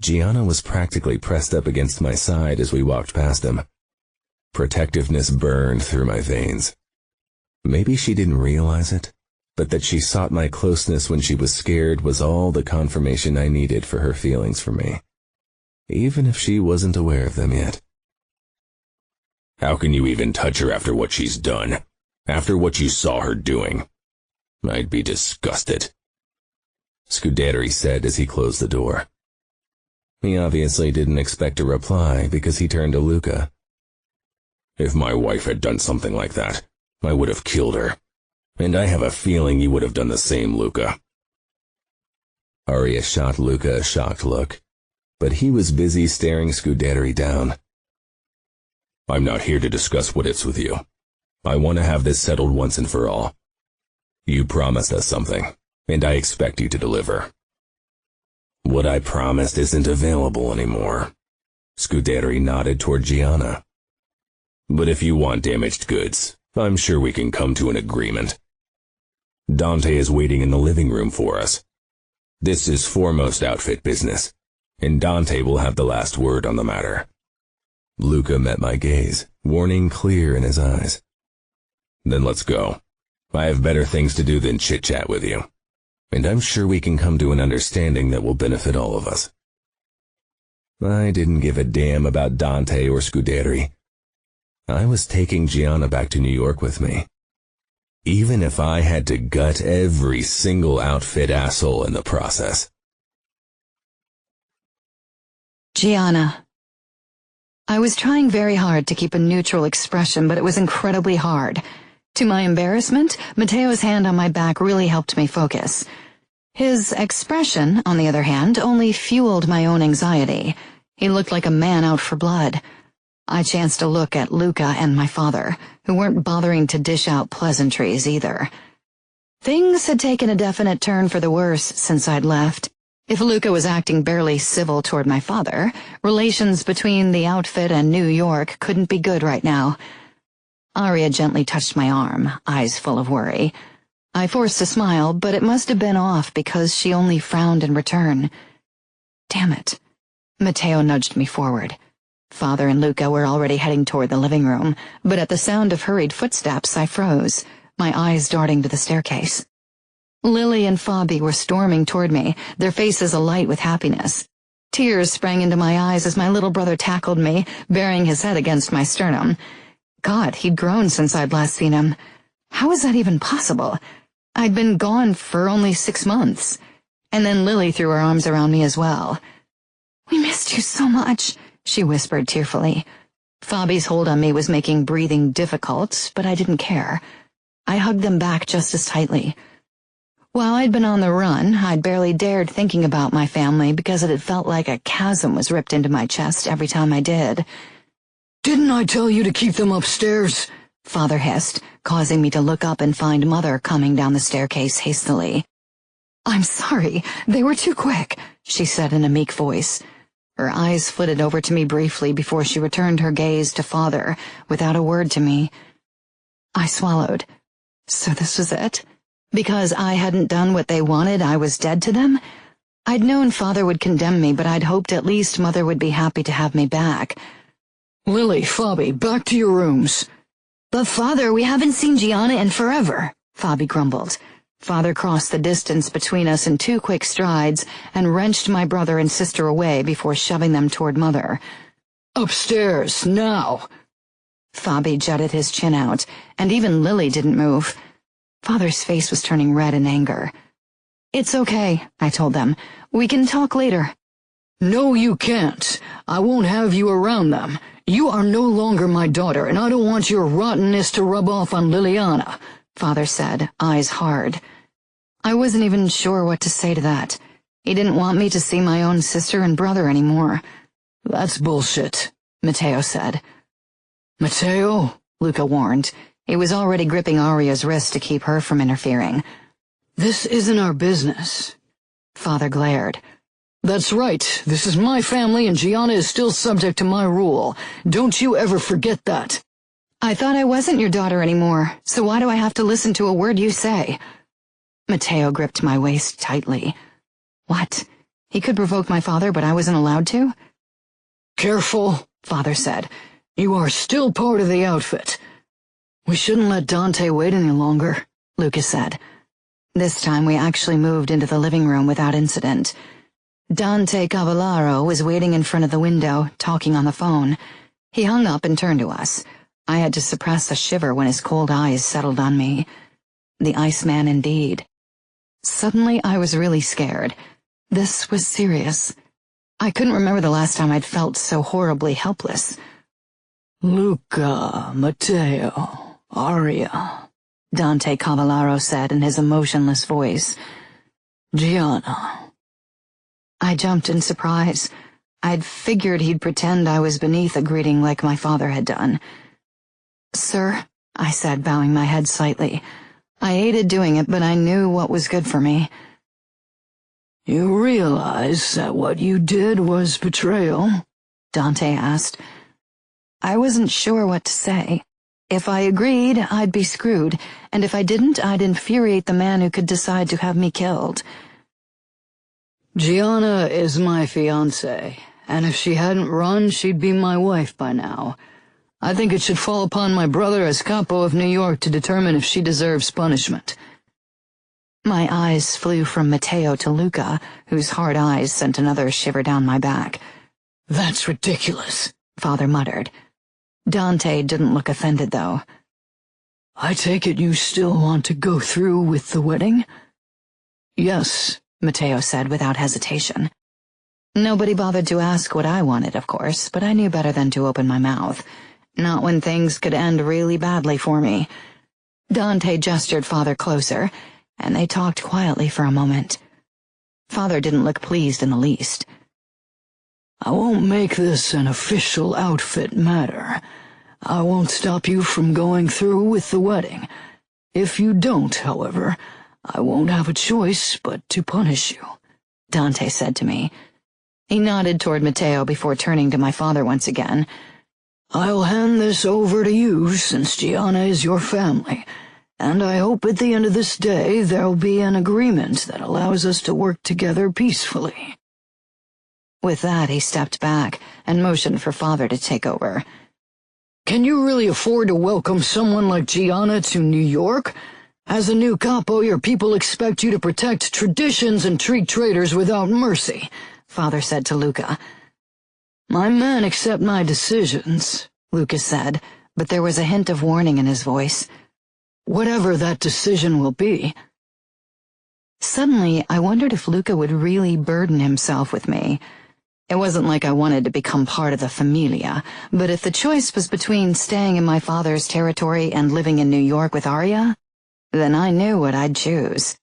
Gianna was practically pressed up against my side as we walked past him. Protectiveness burned through my veins. Maybe she didn't realize it, but that she sought my closeness when she was scared was all the confirmation I needed for her feelings for me, even if she wasn't aware of them yet. "How can you even touch her after what she's done? After what you saw her doing? I'd be disgusted," Scuderi said as he closed the door. He obviously didn't expect a reply because he turned to Luca. "If my wife had done something like that, I would have killed her. And I have a feeling you would have done the same, Luca." Aria shot Luca a shocked look, but he was busy staring Scuderi down. "I'm not here to discuss what ifs with you. I want to have this settled once and for all. You promised us something, and I expect you to deliver." "What I promised isn't available anymore." Scuderi nodded toward Gianna. "But if you want damaged goods, I'm sure we can come to an agreement. Dante is waiting in the living room for us. This is foremost outfit business, and Dante will have the last word on the matter." Luca met my gaze, warning clear in his eyes. "Then let's go. I have better things to do than chit-chat with you, and I'm sure we can come to an understanding that will benefit all of us." I didn't give a damn about Dante or Scuderi. I was taking Gianna back to New York with me, even if I had to gut every single outfit asshole in the process. Gianna. I was trying very hard to keep a neutral expression, but it was incredibly hard. To my embarrassment, Matteo's hand on my back really helped me focus. His expression, on the other hand, only fueled my own anxiety. He looked like a man out for blood. I chanced to look at Luca and my father, who weren't bothering to dish out pleasantries either. Things had taken a definite turn for the worse since I'd left. If Luca was acting barely civil toward my father, relations between the outfit and New York couldn't be good right now. Aria gently touched my arm, eyes full of worry. I forced a smile, but it must have been off because she only frowned in return. Damn it. Matteo nudged me forward. Father and Luca were already heading toward the living room, but at the sound of hurried footsteps I froze, my eyes darting to the staircase. Lily and Fabi were storming toward me, their faces alight with happiness. Tears sprang into my eyes as my little brother tackled me, burying his head against my sternum. God, he'd grown since I'd last seen him. How was that even possible? I'd been gone for only 6 months. And then Lily threw her arms around me as well. "We missed you so much," she whispered tearfully. Fabi's hold on me was making breathing difficult, but I didn't care. I hugged them back just as tightly. While I'd been on the run, I'd barely dared thinking about my family because it had felt like a chasm was ripped into my chest every time I did. "Didn't I tell you to keep them upstairs?" Father hissed, causing me to look up and find Mother coming down the staircase hastily. "I'm sorry, they were too quick," she said in a meek voice. Her eyes flitted over to me briefly before she returned her gaze to Father, without a word to me. I swallowed. So this was it? Because I hadn't done what they wanted, I was dead to them? I'd known Father would condemn me, but I'd hoped at least Mother would be happy to have me back. "Lily, Fabi, back to your rooms." "But Father, we haven't seen Gianna in forever," Fabi grumbled. Father crossed the distance between us in 2 quick strides and wrenched my brother and sister away before shoving them toward Mother. "Upstairs, now." Fabi jutted his chin out, and even Lily didn't move. Father's face was turning red in anger. "It's okay," I told them. "We can talk later." "No, you can't. I won't have you around them. You are no longer my daughter, and I don't want your rottenness to rub off on Liliana," Father said, eyes hard. I wasn't even sure what to say to that. He didn't want me to see my own sister and brother anymore. "That's bullshit," Matteo said. "Matteo?" Luca warned. He was already gripping Aria's wrist to keep her from interfering. "This isn't our business." Father glared. "That's right. This is my family, and Gianna is still subject to my rule. Don't you ever forget that." "I thought I wasn't your daughter anymore, so why do I have to listen to a word you say?" Matteo gripped my waist tightly. What? He could provoke my father, but I wasn't allowed to? "Careful," Father said. "You are still part of the outfit." "We shouldn't let Dante wait any longer," Luca said. This time we actually moved into the living room without incident. Dante Cavallaro was waiting in front of the window, talking on the phone. He hung up and turned to us. I had to suppress a shiver when his cold eyes settled on me. The Iceman indeed. Suddenly I was really scared. This was serious. I couldn't remember the last time I'd felt so horribly helpless. "Luca, Matteo, Aria," Dante Cavallaro said in his emotionless voice. "Gianna." I jumped in surprise. I'd figured he'd pretend I was beneath a greeting like my father had done. "Sir," I said, bowing my head slightly. I hated doing it, but I knew what was good for me. "You realize that what you did was betrayal?" Dante asked. I wasn't sure what to say. If I agreed, I'd be screwed, and if I didn't, I'd infuriate the man who could decide to have me killed. "Gianna is my fiancée, and if she hadn't run, she'd be my wife by now. I think it should fall upon my brother as capo of New York to determine if she deserves punishment." My eyes flew from Matteo to Luca, whose hard eyes sent another shiver down my back. "That's ridiculous," Father muttered. Dante didn't look offended, though. "I take it you still want to go through with the wedding?" "Yes," Matteo said without hesitation. Nobody bothered to ask what I wanted, of course, but I knew better than to open my mouth. Not when things could end really badly for me. Dante gestured Father closer, and they talked quietly for a moment. Father didn't look pleased in the least. "I won't make this an official outfit matter. I won't stop you from going through with the wedding. If you don't, however, I won't have a choice but to punish you," Dante said to me. He nodded toward Matteo before turning to my father once again. "I'll hand this over to you since Gianna is your family, and I hope at the end of this day there'll be an agreement that allows us to work together peacefully." With that, he stepped back and motioned for Father to take over. "Can you really afford to welcome someone like Gianna to New York? As a new capo, your people expect you to protect traditions and treat traitors without mercy, Father said to Luca. My men accept my decisions, Luca said, but there was a hint of warning in his voice. Whatever that decision will be. Suddenly, I wondered if Luca would really burden himself with me. It wasn't like I wanted to become part of the familia, but if the choice was between staying in my father's territory and living in New York with Aria, then I knew what I'd choose.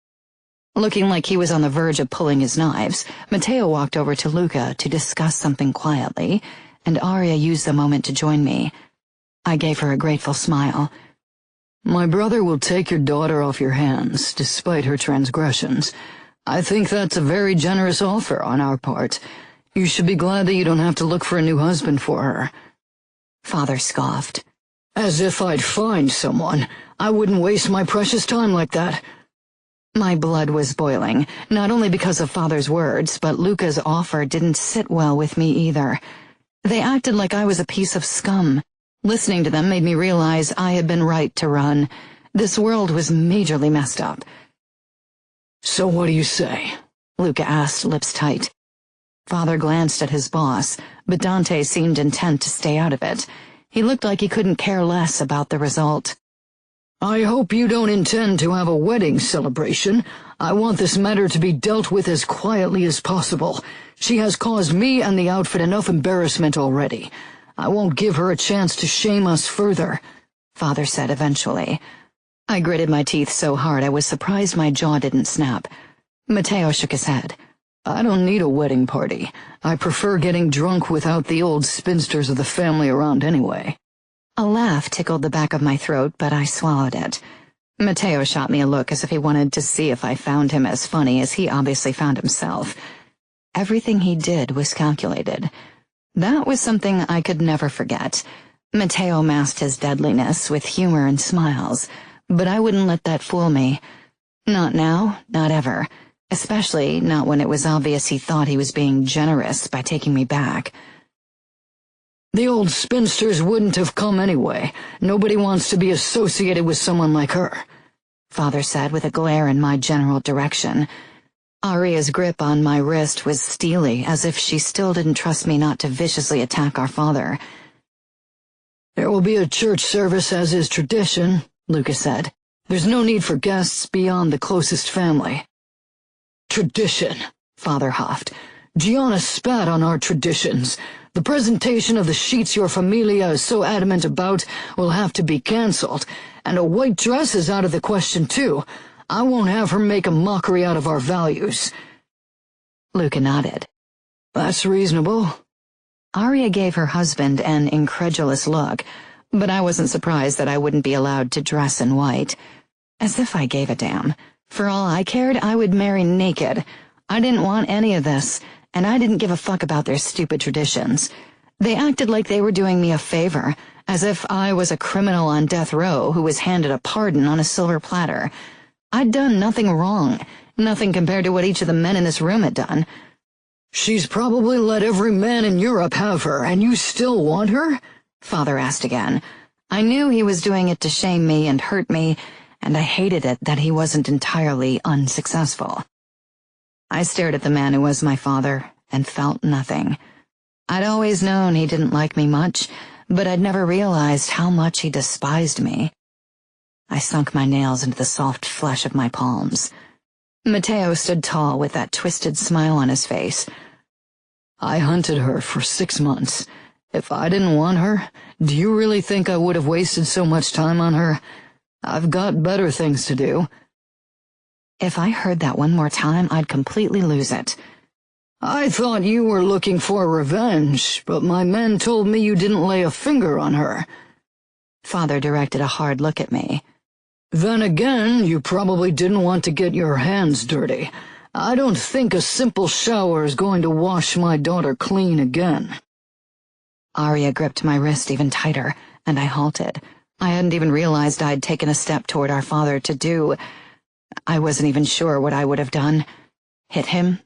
Looking like he was on the verge of pulling his knives, Matteo walked over to Luca to discuss something quietly, and Aria used the moment to join me. I gave her a grateful smile. My brother will take your daughter off your hands, despite her transgressions. I think that's a very generous offer on our part. You should be glad that you don't have to look for a new husband for her. Father scoffed. As if I'd find someone. I wouldn't waste my precious time like that. My blood was boiling, not only because of Father's words, but Luca's offer didn't sit well with me either. They acted like I was a piece of scum. Listening to them made me realize I had been right to run. This world was majorly messed up. So what do you say? Luca asked, lips tight. Father glanced at his boss, but Dante seemed intent to stay out of it. He looked like he couldn't care less about the result. I hope you don't intend to have a wedding celebration. I want this matter to be dealt with as quietly as possible. She has caused me and the outfit enough embarrassment already. I won't give her a chance to shame us further, Father said eventually. I gritted my teeth so hard I was surprised my jaw didn't snap. Matteo shook his head. I don't need a wedding party. I prefer getting drunk without the old spinsters of the family around anyway. A laugh tickled the back of my throat, but I swallowed it. Matteo shot me a look as if he wanted to see if I found him as funny as he obviously found himself. Everything he did was calculated. That was something I could never forget. Matteo masked his deadliness with humor and smiles, but I wouldn't let that fool me. Not now, not ever. Especially not when it was obvious he thought he was being generous by taking me back. The old spinsters wouldn't have come anyway. Nobody wants to be associated with someone like her, Father said with a glare in my general direction. Aria's grip on my wrist was steely, as if she still didn't trust me not to viciously attack our father. There will be a church service as is tradition, Luca said. There's no need for guests beyond the closest family. Tradition, Father huffed. Gianna spat on our traditions. The presentation of the sheets your familia is so adamant about will have to be cancelled, and a white dress is out of the question too. I won't have her make a mockery out of our values. Luca nodded. That's reasonable. Aria gave her husband an incredulous look, but I wasn't surprised that I wouldn't be allowed to dress in white. As if I gave a damn. For all I cared, I would marry naked. I didn't want any of this, and I didn't give a fuck about their stupid traditions. They acted like they were doing me a favor, as if I was a criminal on death row who was handed a pardon on a silver platter. I'd done nothing wrong, nothing compared to what each of the men in this room had done. She's probably let every man in Europe have her, and you still want her? Father asked again. I knew he was doing it to shame me and hurt me, and I hated it that he wasn't entirely unsuccessful. I stared at the man who was my father and felt nothing. I'd always known he didn't like me much, but I'd never realized how much he despised me. I sunk my nails into the soft flesh of my palms. Matteo stood tall with that twisted smile on his face. I hunted her for 6 months. If I didn't want her, do you really think I would have wasted so much time on her? I've got better things to do. If I heard that one more time, I'd completely lose it. I thought you were looking for revenge, but my men told me you didn't lay a finger on her. Father directed a hard look at me. Then again, you probably didn't want to get your hands dirty. I don't think a simple shower is going to wash my daughter clean again. Aria gripped my wrist even tighter, and I halted. I hadn't even realized I'd taken a step toward our father to do. I wasn't even sure what I would have done. Hit him?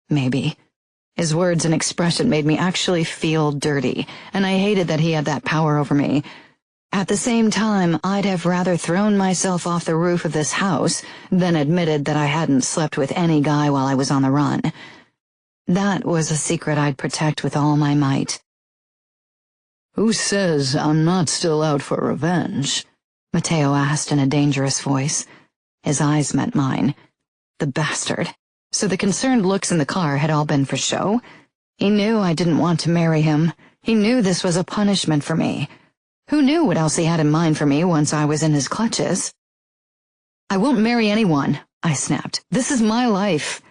Maybe. His words and expression made me actually feel dirty, and I hated that he had that power over me. At the same time, I'd have rather thrown myself off the roof of this house than admitted that I hadn't slept with any guy while I was on the run. That was a secret I'd protect with all my might. "Who says I'm not still out for revenge?" Matteo asked in a dangerous voice. His eyes met mine. The bastard. So the concerned looks in the car had all been for show? He knew I didn't want to marry him. He knew this was a punishment for me. Who knew what else he had in mind for me once I was in his clutches? "I won't marry anyone," I snapped. "This is my life."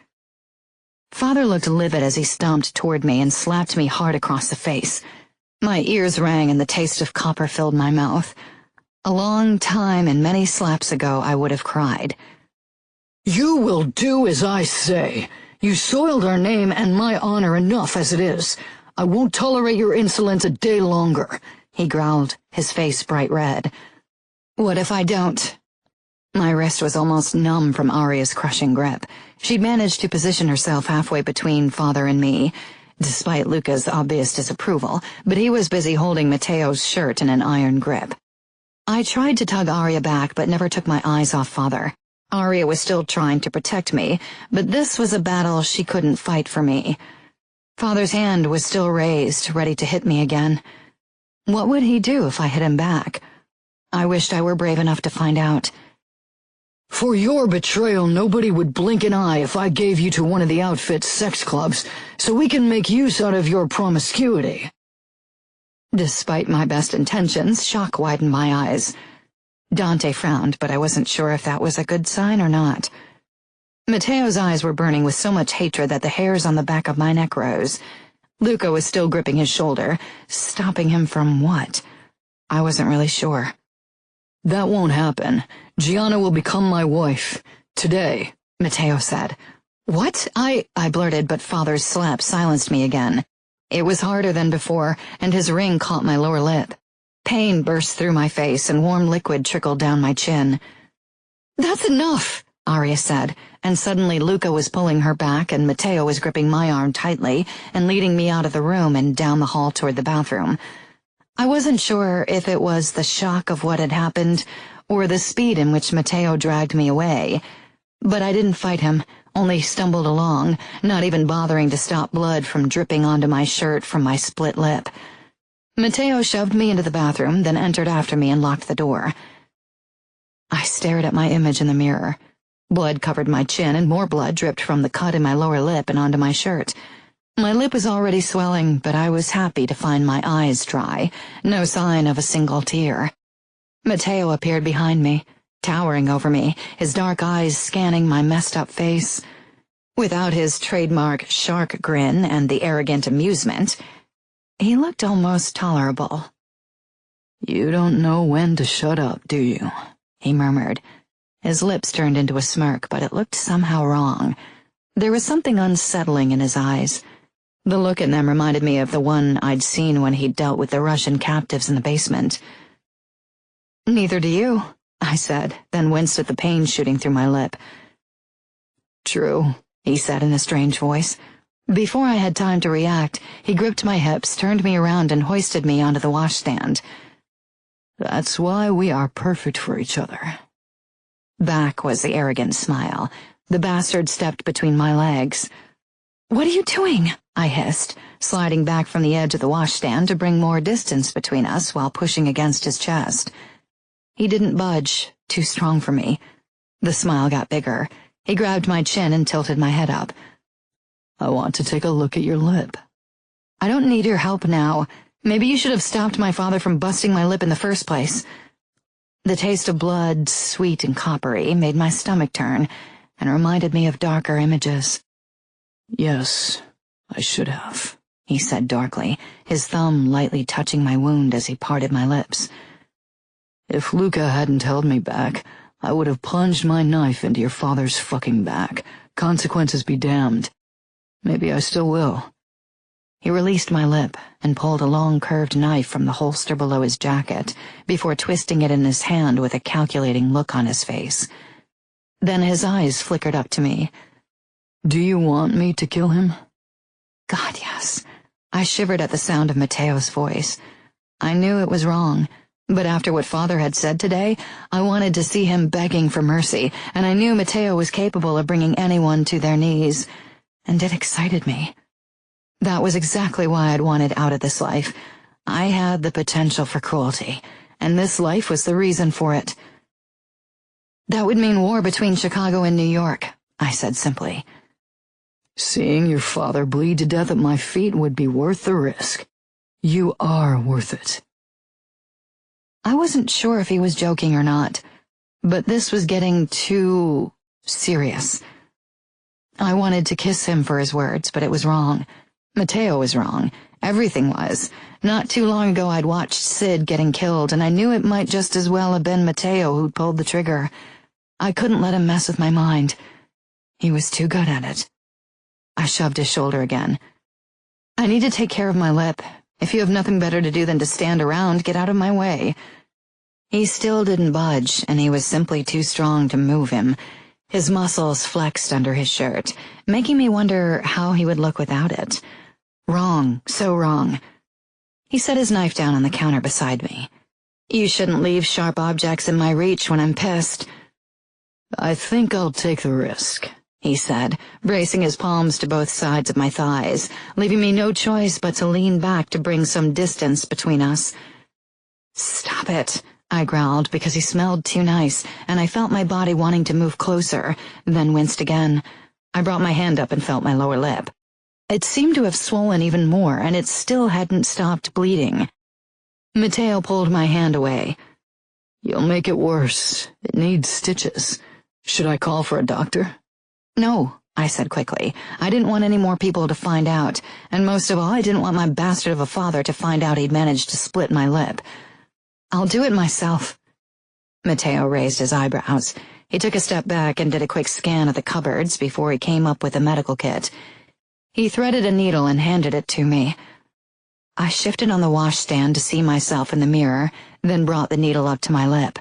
Father looked livid as he stomped toward me and slapped me hard across the face. My ears rang and the taste of copper filled my mouth. A long time and many slaps ago I would have cried. "You will do as I say. You soiled our name and my honor enough as it is. I won't tolerate your insolence a day longer," he growled, his face bright red. "What if I don't?" My wrist was almost numb from Aria's crushing grip. She'd managed to position herself halfway between Father and me, despite Luca's obvious disapproval, but he was busy holding Matteo's shirt in an iron grip. I tried to tug Aria back, but never took my eyes off Father. Aria was still trying to protect me, but this was a battle she couldn't fight for me. Father's hand was still raised, ready to hit me again. What would he do if I hit him back? I wished I were brave enough to find out. "For your betrayal, nobody would blink an eye if I gave you to one of the outfit's sex clubs, so we can make use out of your promiscuity." Despite my best intentions, shock widened my eyes. Dante frowned, but I wasn't sure if that was a good sign or not. Matteo's eyes were burning with so much hatred that the hairs on the back of my neck rose. Luca was still gripping his shoulder. Stopping him from what? I wasn't really sure. "That won't happen. Gianna will become my wife. Today," Matteo said. "What?" I blurted, but Father's slap silenced me again. It was harder than before, and his ring caught my lower lip. Pain burst through my face, and warm liquid trickled down my chin. "That's enough," Aria said, and suddenly Luca was pulling her back, and Matteo was gripping my arm tightly and leading me out of the room and down the hall toward the bathroom. I wasn't sure if it was the shock of what had happened or the speed in which Matteo dragged me away, but I didn't fight him, only stumbled along, not even bothering to stop blood from dripping onto my shirt from my split lip. Matteo shoved me into the bathroom, then entered after me and locked the door. I stared at my image in the mirror. Blood covered my chin, and more blood dripped from the cut in my lower lip and onto my shirt. My lip was already swelling, but I was happy to find my eyes dry, no sign of a single tear. Matteo appeared behind me, towering over me, his dark eyes scanning my messed-up face. Without his trademark shark grin and the arrogant amusement, he looked almost tolerable. "You don't know when to shut up, do you?" he murmured. His lips turned into a smirk, but it looked somehow wrong. There was something unsettling in his eyes. The look in them reminded me of the one I'd seen when he'd dealt with the Russian captives in the basement. "Neither do you," I said, then winced at the pain shooting through my lip. "True," he said in a strange voice. Before I had time to react, he gripped my hips, turned me around, and hoisted me onto the washstand. "That's why we are perfect for each other." Back was the arrogant smile. The bastard stepped between my legs. "What are you doing?" I hissed, sliding back from the edge of the washstand to bring more distance between us while pushing against his chest. He didn't budge, too strong for me. The smile got bigger. He grabbed my chin and tilted my head up. "I want to take a look at your lip." "I don't need your help now. Maybe you should have stopped my father from busting my lip in the first place." The taste of blood, sweet and coppery, made my stomach turn and reminded me of darker images. "Yes, I should have," he said darkly, his thumb lightly touching my wound as he parted my lips. "If Luca hadn't held me back, I would have plunged my knife into your father's fucking back. Consequences be damned. Maybe I still will." He released my lip and pulled a long curved knife from the holster below his jacket before twisting it in his hand with a calculating look on his face. Then his eyes flickered up to me. "Do you want me to kill him?" God, yes. I shivered at the sound of Matteo's voice. I knew it was wrong, But after what Father had said today, I wanted to see him begging for mercy, and I knew Matteo was capable of bringing anyone to their knees. And it excited me. That was exactly why I'd wanted out of this life. I had the potential for cruelty, and this life was the reason for it. That would mean war between Chicago and New York, I said simply. Seeing your father bleed to death at my feet would be worth the risk. You are worth it. I wasn't sure if he was joking or not, but this was getting too serious. I wanted to kiss him for his words, but it was wrong. Matteo was wrong. Everything was. Not too long ago I'd watched Sid getting killed, and I knew it might just as well have been Matteo who'd pulled the trigger. I couldn't let him mess with my mind. He was too good at it. I shoved his shoulder again. I need to take care of my lip. If you have nothing better to do than to stand around, get out of my way. He still didn't budge, and he was simply too strong to move him. His muscles flexed under his shirt, making me wonder how he would look without it. Wrong, so wrong. He set his knife down on the counter beside me. You shouldn't leave sharp objects in my reach when I'm pissed. I think I'll take the risk, he said, bracing his palms to both sides of my thighs, leaving me no choice but to lean back to bring some distance between us. Stop it, I growled because he smelled too nice, and I felt my body wanting to move closer, then winced again. I brought my hand up and felt my lower lip. It seemed to have swollen even more, and it still hadn't stopped bleeding. Matteo pulled my hand away. You'll make it worse. It needs stitches. Should I call for a doctor? No, I said quickly. I didn't want any more people to find out, and most of all, I didn't want my bastard of a father to find out he'd managed to split my lip. I'll do it myself. Matteo raised his eyebrows. He took a step back and did a quick scan of the cupboards before he came up with a medical kit. He threaded a needle and handed it to me. I shifted on the washstand to see myself in the mirror, then brought the needle up to my lip.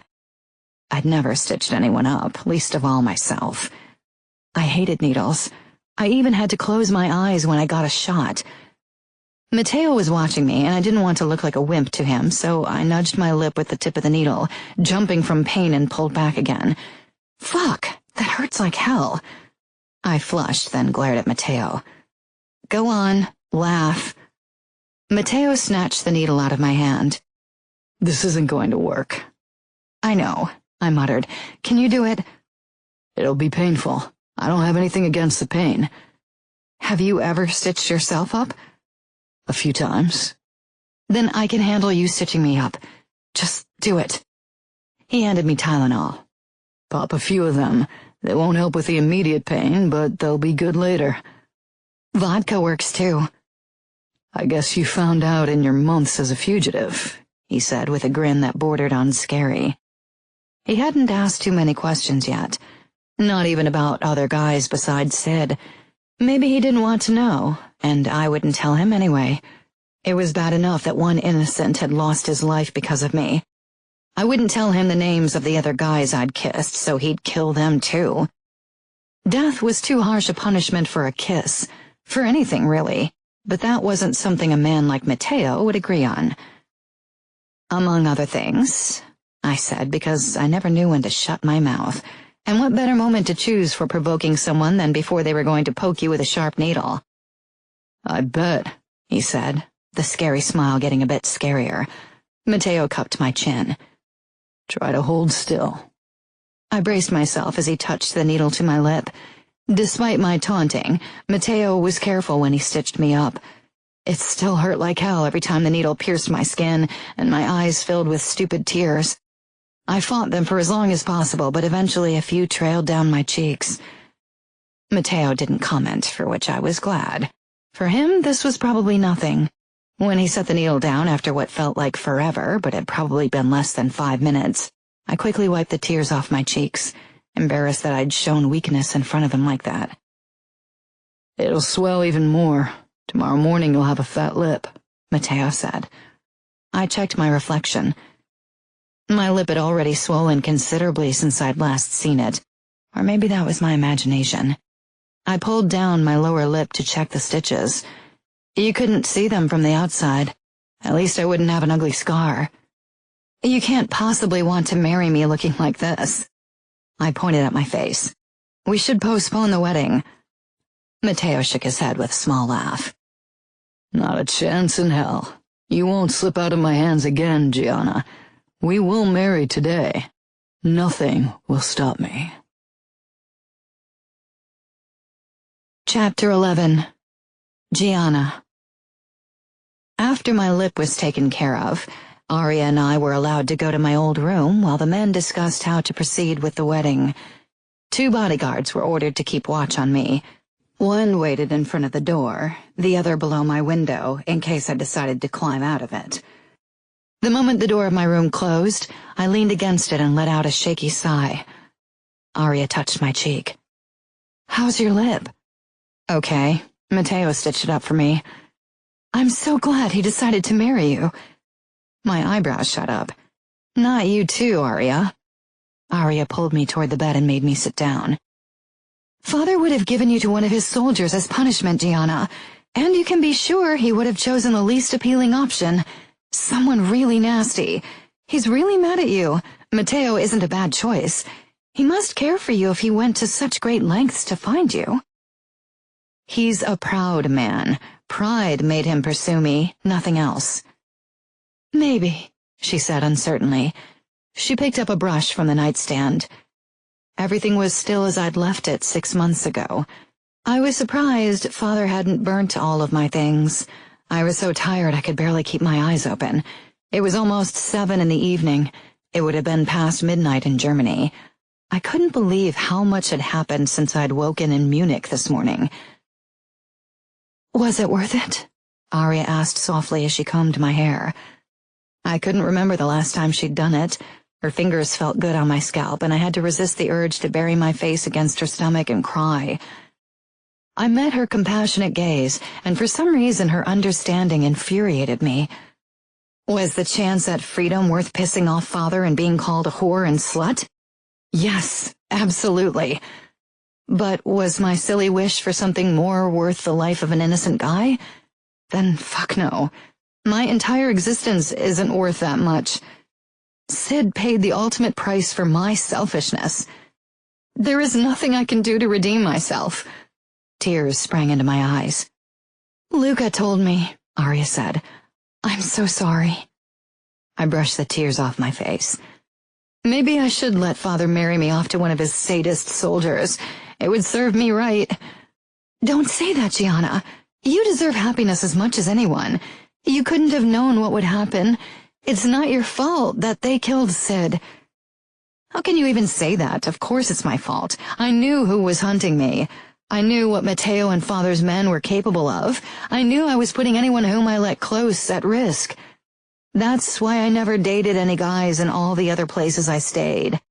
I'd never stitched anyone up, least of all myself. I hated needles. I even had to close my eyes when I got a shot. Matteo was watching me, and I didn't want to look like a wimp to him, so I nudged my lip with the tip of the needle, jumping from pain and pulled back again. Fuck, that hurts like hell. I flushed, then glared at Matteo. Go on, laugh. Matteo snatched the needle out of my hand. This isn't going to work. I know, I muttered. Can you do it? It'll be painful. I don't have anything against the pain. Have you ever stitched yourself up? A few times. Then I can handle you stitching me up. Just do it. He handed me Tylenol. Pop a few of them. They won't help with the immediate pain, but they'll be good later. Vodka works too. I guess you found out in your months as a fugitive, he said with a grin that bordered on scary. He hadn't asked too many questions yet. Not even about other guys besides Sid. Maybe he didn't want to know, and I wouldn't tell him anyway. It was bad enough that one innocent had lost his life because of me. I wouldn't tell him the names of the other guys I'd kissed, so he'd kill them too. Death was too harsh a punishment for a kiss, for anything really, but that wasn't something a man like Matteo would agree on. Among other things, I said, because I never knew when to shut my mouth. And what better moment to choose for provoking someone than before they were going to poke you with a sharp needle? I bet, he said, the scary smile getting a bit scarier. Matteo cupped my chin. Try to hold still. I braced myself as he touched the needle to my lip. Despite my taunting, Matteo was careful when he stitched me up. It still hurt like hell every time the needle pierced my skin, and my eyes filled with stupid tears. I fought them for as long as possible, but eventually a few trailed down my cheeks. Matteo didn't comment, for which I was glad. For him, this was probably nothing. When he set the needle down after what felt like forever, but had probably been less than 5 minutes, I quickly wiped the tears off my cheeks, embarrassed that I'd shown weakness in front of him like that. It'll swell even more. Tomorrow morning you'll have a fat lip, Matteo said. I checked my reflection. My lip had already swollen considerably since I'd last seen it, or maybe that was my imagination. I pulled down my lower lip to check the stitches. You couldn't see them from the outside. At least I wouldn't have an ugly scar. You can't possibly want to marry me looking like this. I pointed at my face. We should postpone the wedding. Matteo shook his head with a small laugh. Not a chance in hell. You won't slip out of my hands again, Gianna. We will marry today. Nothing will stop me. Chapter 11. Gianna. After my lip was taken care of, Aria and I were allowed to go to my old room while the men discussed how to proceed with the wedding. 2 bodyguards were ordered to keep watch on me. One waited in front of the door, the other below my window, in case I decided to climb out of it. The moment the door of my room closed, I leaned against it and let out a shaky sigh. Aria touched my cheek. "How's your lip?" "Okay. Matteo stitched it up for me." "I'm so glad he decided to marry you." My eyebrows shot up. "Not you too, Aria." Aria pulled me toward the bed and made me sit down. "Father would have given you to one of his soldiers as punishment, Gianna, and you can be sure he would have chosen the least appealing option. Someone really nasty. He's really mad at you. Matteo isn't a bad choice. He must care for you if he went to such great lengths to find you." "He's a proud man. Pride made him pursue me, nothing else." "Maybe," she said uncertainly. She picked up a brush from the nightstand. Everything was still as I'd left it 6 months ago. I was surprised Father hadn't burnt all of my things. I was so tired I could barely keep my eyes open. It was almost 7 in the evening. It would have been past midnight in Germany. I couldn't believe how much had happened since I'd woken in Munich this morning. "Was it worth it?" Aria asked softly as she combed my hair. I couldn't remember the last time she'd done it. Her fingers felt good on my scalp, and I had to resist the urge to bury my face against her stomach and cry. I met her compassionate gaze, and for some reason her understanding infuriated me. Was the chance at freedom worth pissing off Father and being called a whore and slut? Yes, absolutely. But was my silly wish for something more worth the life of an innocent guy? Then fuck no. My entire existence isn't worth that much. Sid paid the ultimate price for my selfishness. There is nothing I can do to redeem myself. Tears sprang into my eyes. "Luca told me," Aria said. "I'm so sorry." I brushed the tears off my face. Maybe I should let Father marry me off to one of his sadist soldiers. It would serve me right. "Don't say that, Gianna. You deserve happiness as much as anyone. You couldn't have known what would happen. It's not your fault that they killed Sid." "How can you even say that? Of course it's my fault. I knew who was hunting me. I knew what Matteo and Father's men were capable of. I knew I was putting anyone whom I let close at risk. That's why I never dated any guys in all the other places I stayed.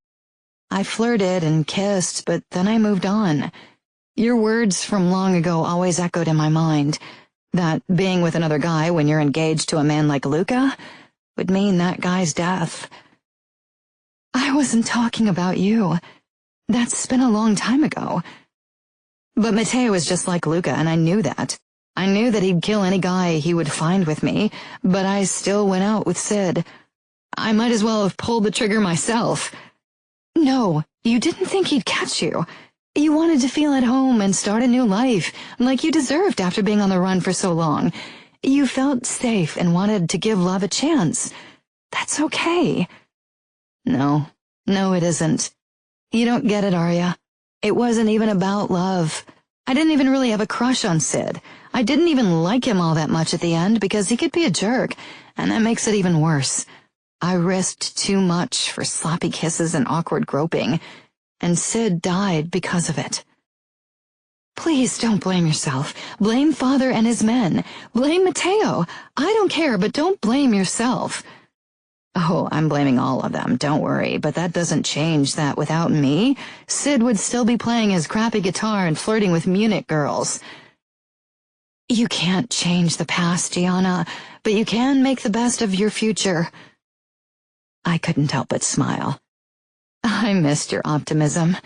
I flirted and kissed, but then I moved on. Your words from long ago always echoed in my mind, that being with another guy when you're engaged to a man like Luca would mean that guy's death." "I wasn't talking about you. That's been a long time ago." "But Matteo is just like Luca, and I knew that. I knew that he'd kill any guy he would find with me, but I still went out with Sid. I might as well have pulled the trigger myself." "No, you didn't think he'd catch you. You wanted to feel at home and start a new life, like you deserved after being on the run for so long. You felt safe and wanted to give love a chance. That's okay." No, it isn't. You don't get it, Aria. It wasn't even about love. I didn't even really have a crush on Sid. I didn't even like him all that much at the end because he could be a jerk, and that makes it even worse. I risked too much for sloppy kisses and awkward groping, and Sid died because of it. Please don't blame yourself. Blame Father and his men. Blame Matteo. I don't care, but don't blame yourself. Oh, I'm blaming all of them, don't worry, but that doesn't change that without me, Sid would still be playing his crappy guitar and flirting with Munich girls. You can't change the past, Gianna, but you can make the best of your future. I couldn't help but smile. I missed your optimism.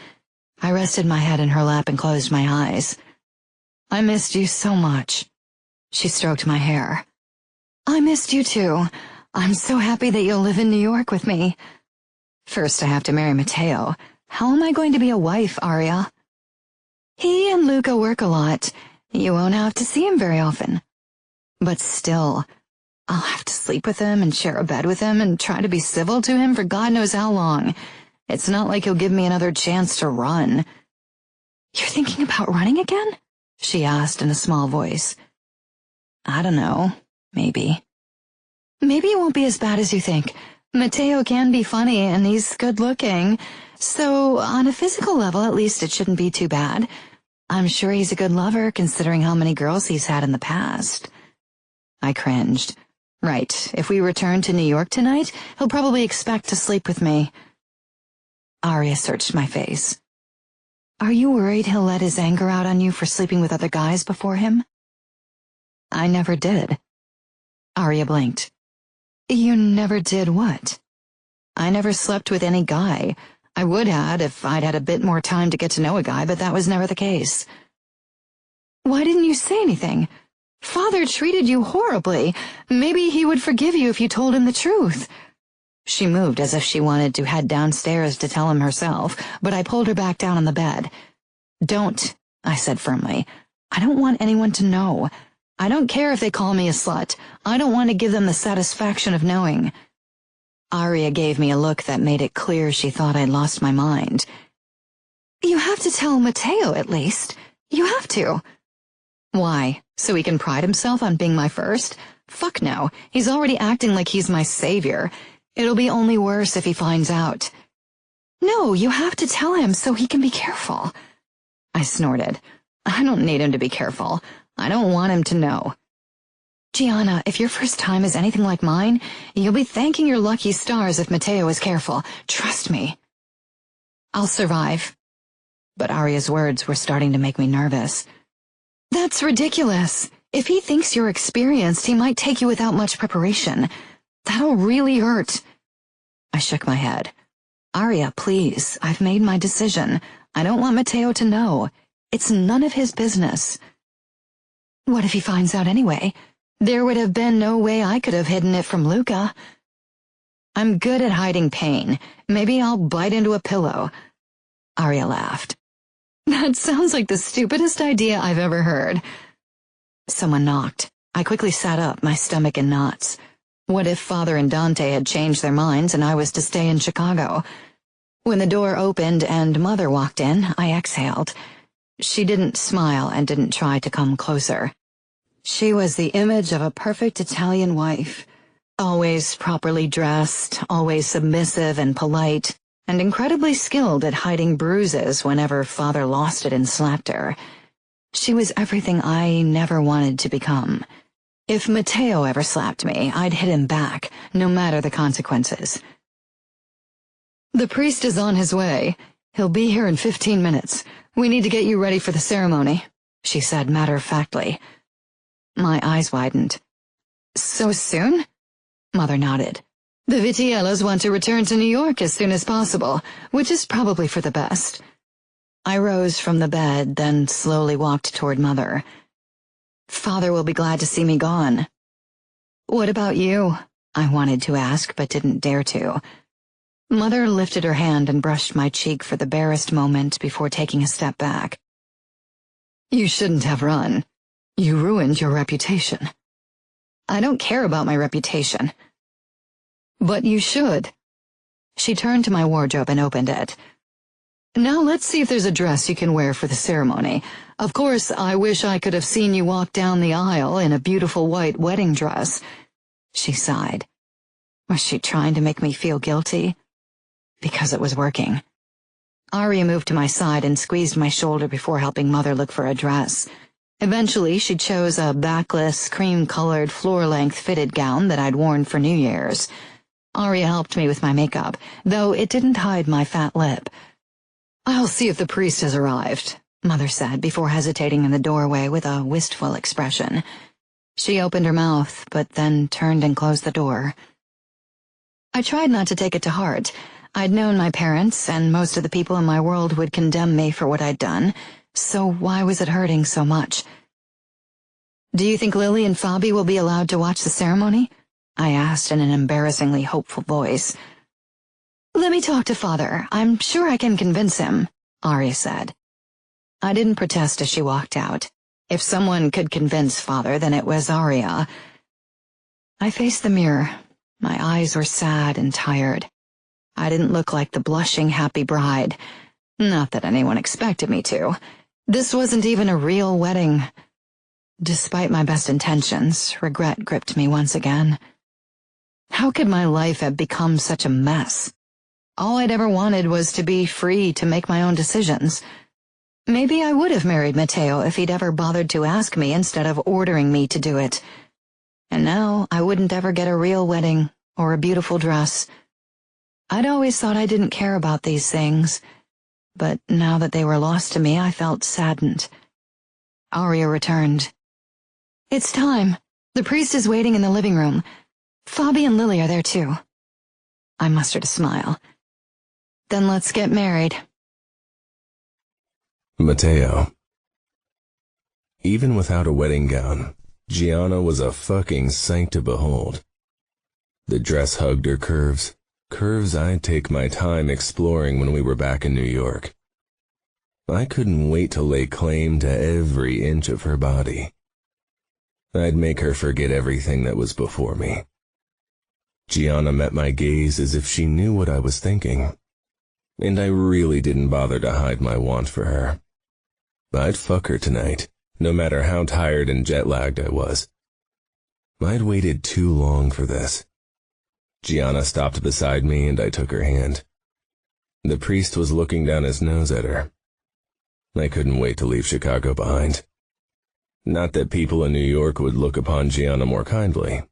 I rested my head in her lap and closed my eyes. I missed you so much. She stroked my hair. I missed you too. I'm so happy that you'll live in New York with me. First I have to marry Matteo. How am I going to be a wife, Aria? He and Luca work a lot. You won't have to see him very often. But still, I'll have to sleep with him and share a bed with him and try to be civil to him for God knows how long. It's not like he'll give me another chance to run. You're thinking about running again? She asked in a small voice. I don't know. Maybe. Maybe it won't be as bad as you think. Matteo can be funny and he's good-looking. So, on a physical level, at least it shouldn't be too bad. I'm sure he's a good lover, considering how many girls he's had in the past. I cringed. Right, if we return to New York tonight, he'll probably expect to sleep with me. Aria searched my face. Are you worried he'll let his anger out on you for sleeping with other guys before him? I never did. Aria blinked. You never did what? I never slept with any guy. I would have if I'd had a bit more time to get to know a guy, but that was never the case. Why didn't you say anything? Father treated you horribly. Maybe he would forgive you if you told him the truth. She moved as if she wanted to head downstairs to tell him herself, but I pulled her back down on the bed. Don't, I said firmly. I don't want anyone to know. I don't care if they call me a slut. I don't want to give them the satisfaction of knowing. Aria gave me a look that made it clear she thought I'd lost my mind. You have to tell Matteo, at least. You have to. Why? So he can pride himself on being my first? Fuck no. He's already acting like he's my savior. It'll be only worse if he finds out. No, you have to tell him so he can be careful. I snorted. I don't need him to be careful. I don't want him to know. Gianna, if your first time is anything like mine, you'll be thanking your lucky stars if Matteo is careful. Trust me. I'll survive. But Aria's words were starting to make me nervous. That's ridiculous. If he thinks you're experienced, he might take you without much preparation. That'll really hurt. I shook my head. Aria, please, I've made my decision. I don't want Matteo to know. It's none of his business. What if he finds out anyway? There would have been no way I could have hidden it from Luca. I'm good at hiding pain. Maybe I'll bite into a pillow. Aria laughed. That sounds like the stupidest idea I've ever heard. Someone knocked. I quickly sat up, my stomach in knots. What if Father and Dante had changed their minds and I was to stay in Chicago? When the door opened and Mother walked in, I exhaled. She didn't smile and didn't try to come closer. She was the image of a perfect Italian wife, always properly dressed, always submissive and polite, and incredibly skilled at hiding bruises whenever Father lost it and slapped her. She was everything I never wanted to become. If Matteo ever slapped me, I'd hit him back, no matter the consequences. The priest is on his way. He'll be here in 15 minutes. We need to get you ready for the ceremony, she said matter-of-factly. My eyes widened. So soon? Mother nodded. The Vitiellos want to return to New York as soon as possible, which is probably for the best. I rose from the bed, then slowly walked toward Mother. Father will be glad to see me gone. What about you? I wanted to ask, but didn't dare to. Mother lifted her hand and brushed my cheek for the barest moment before taking a step back. You shouldn't have run. You ruined your reputation. I don't care about my reputation. But you should. She turned to my wardrobe and opened it. Now let's see if there's a dress you can wear for the ceremony. Of course, I wish I could have seen you walk down the aisle in a beautiful white wedding dress. She sighed. Was she trying to make me feel guilty? Because it was working. Aria moved to my side and squeezed my shoulder before helping Mother look for a dress. Eventually, she chose a backless, cream-colored, floor-length fitted gown that I'd worn for New Year's. Aria helped me with my makeup, though it didn't hide my fat lip. I'll see if the priest has arrived, Mother said before hesitating in the doorway with a wistful expression. She opened her mouth, but then turned and closed the door. I tried not to take it to heart. I'd known my parents, and most of the people in my world would condemn me for what I'd done, so why was it hurting so much? Do you think Lily and Fabi will be allowed to watch the ceremony? I asked in an embarrassingly hopeful voice. "Let me talk to Father. I'm sure I can convince him," Aria said. I didn't protest as she walked out. If someone could convince Father, then it was Aria. I faced the mirror. My eyes were sad and tired. I didn't look like the blushing, happy bride. Not that anyone expected me to. This wasn't even a real wedding. Despite my best intentions, regret gripped me once again. How could my life have become such a mess? All I'd ever wanted was to be free to make my own decisions. Maybe I would have married Matteo if he'd ever bothered to ask me instead of ordering me to do it. And now I wouldn't ever get a real wedding or a beautiful dress. I'd always thought I didn't care about these things, but now that they were lost to me, I felt saddened. Aria returned. "It's time. The priest is waiting in the living room. Fabi and Lily are there too." I mustered a smile. "Then let's get married." Matteo. Even without a wedding gown, Gianna was a fucking sight to behold. The dress hugged her curves I'd take my time exploring when we were back in New York. I couldn't wait to lay claim to every inch of her body. I'd make her forget everything that was before me. Gianna met my gaze as if she knew what I was thinking, and I really didn't bother to hide my want for her. I'd fuck her tonight, no matter how tired and jet-lagged I was. I'd waited too long for this. Gianna stopped beside me and I took her hand. The priest was looking down his nose at her. I couldn't wait to leave Chicago behind. Not that people in New York would look upon Gianna more kindly,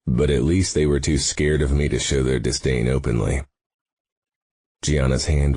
but at least they were too scared of me to show their disdain openly. Gianna's hand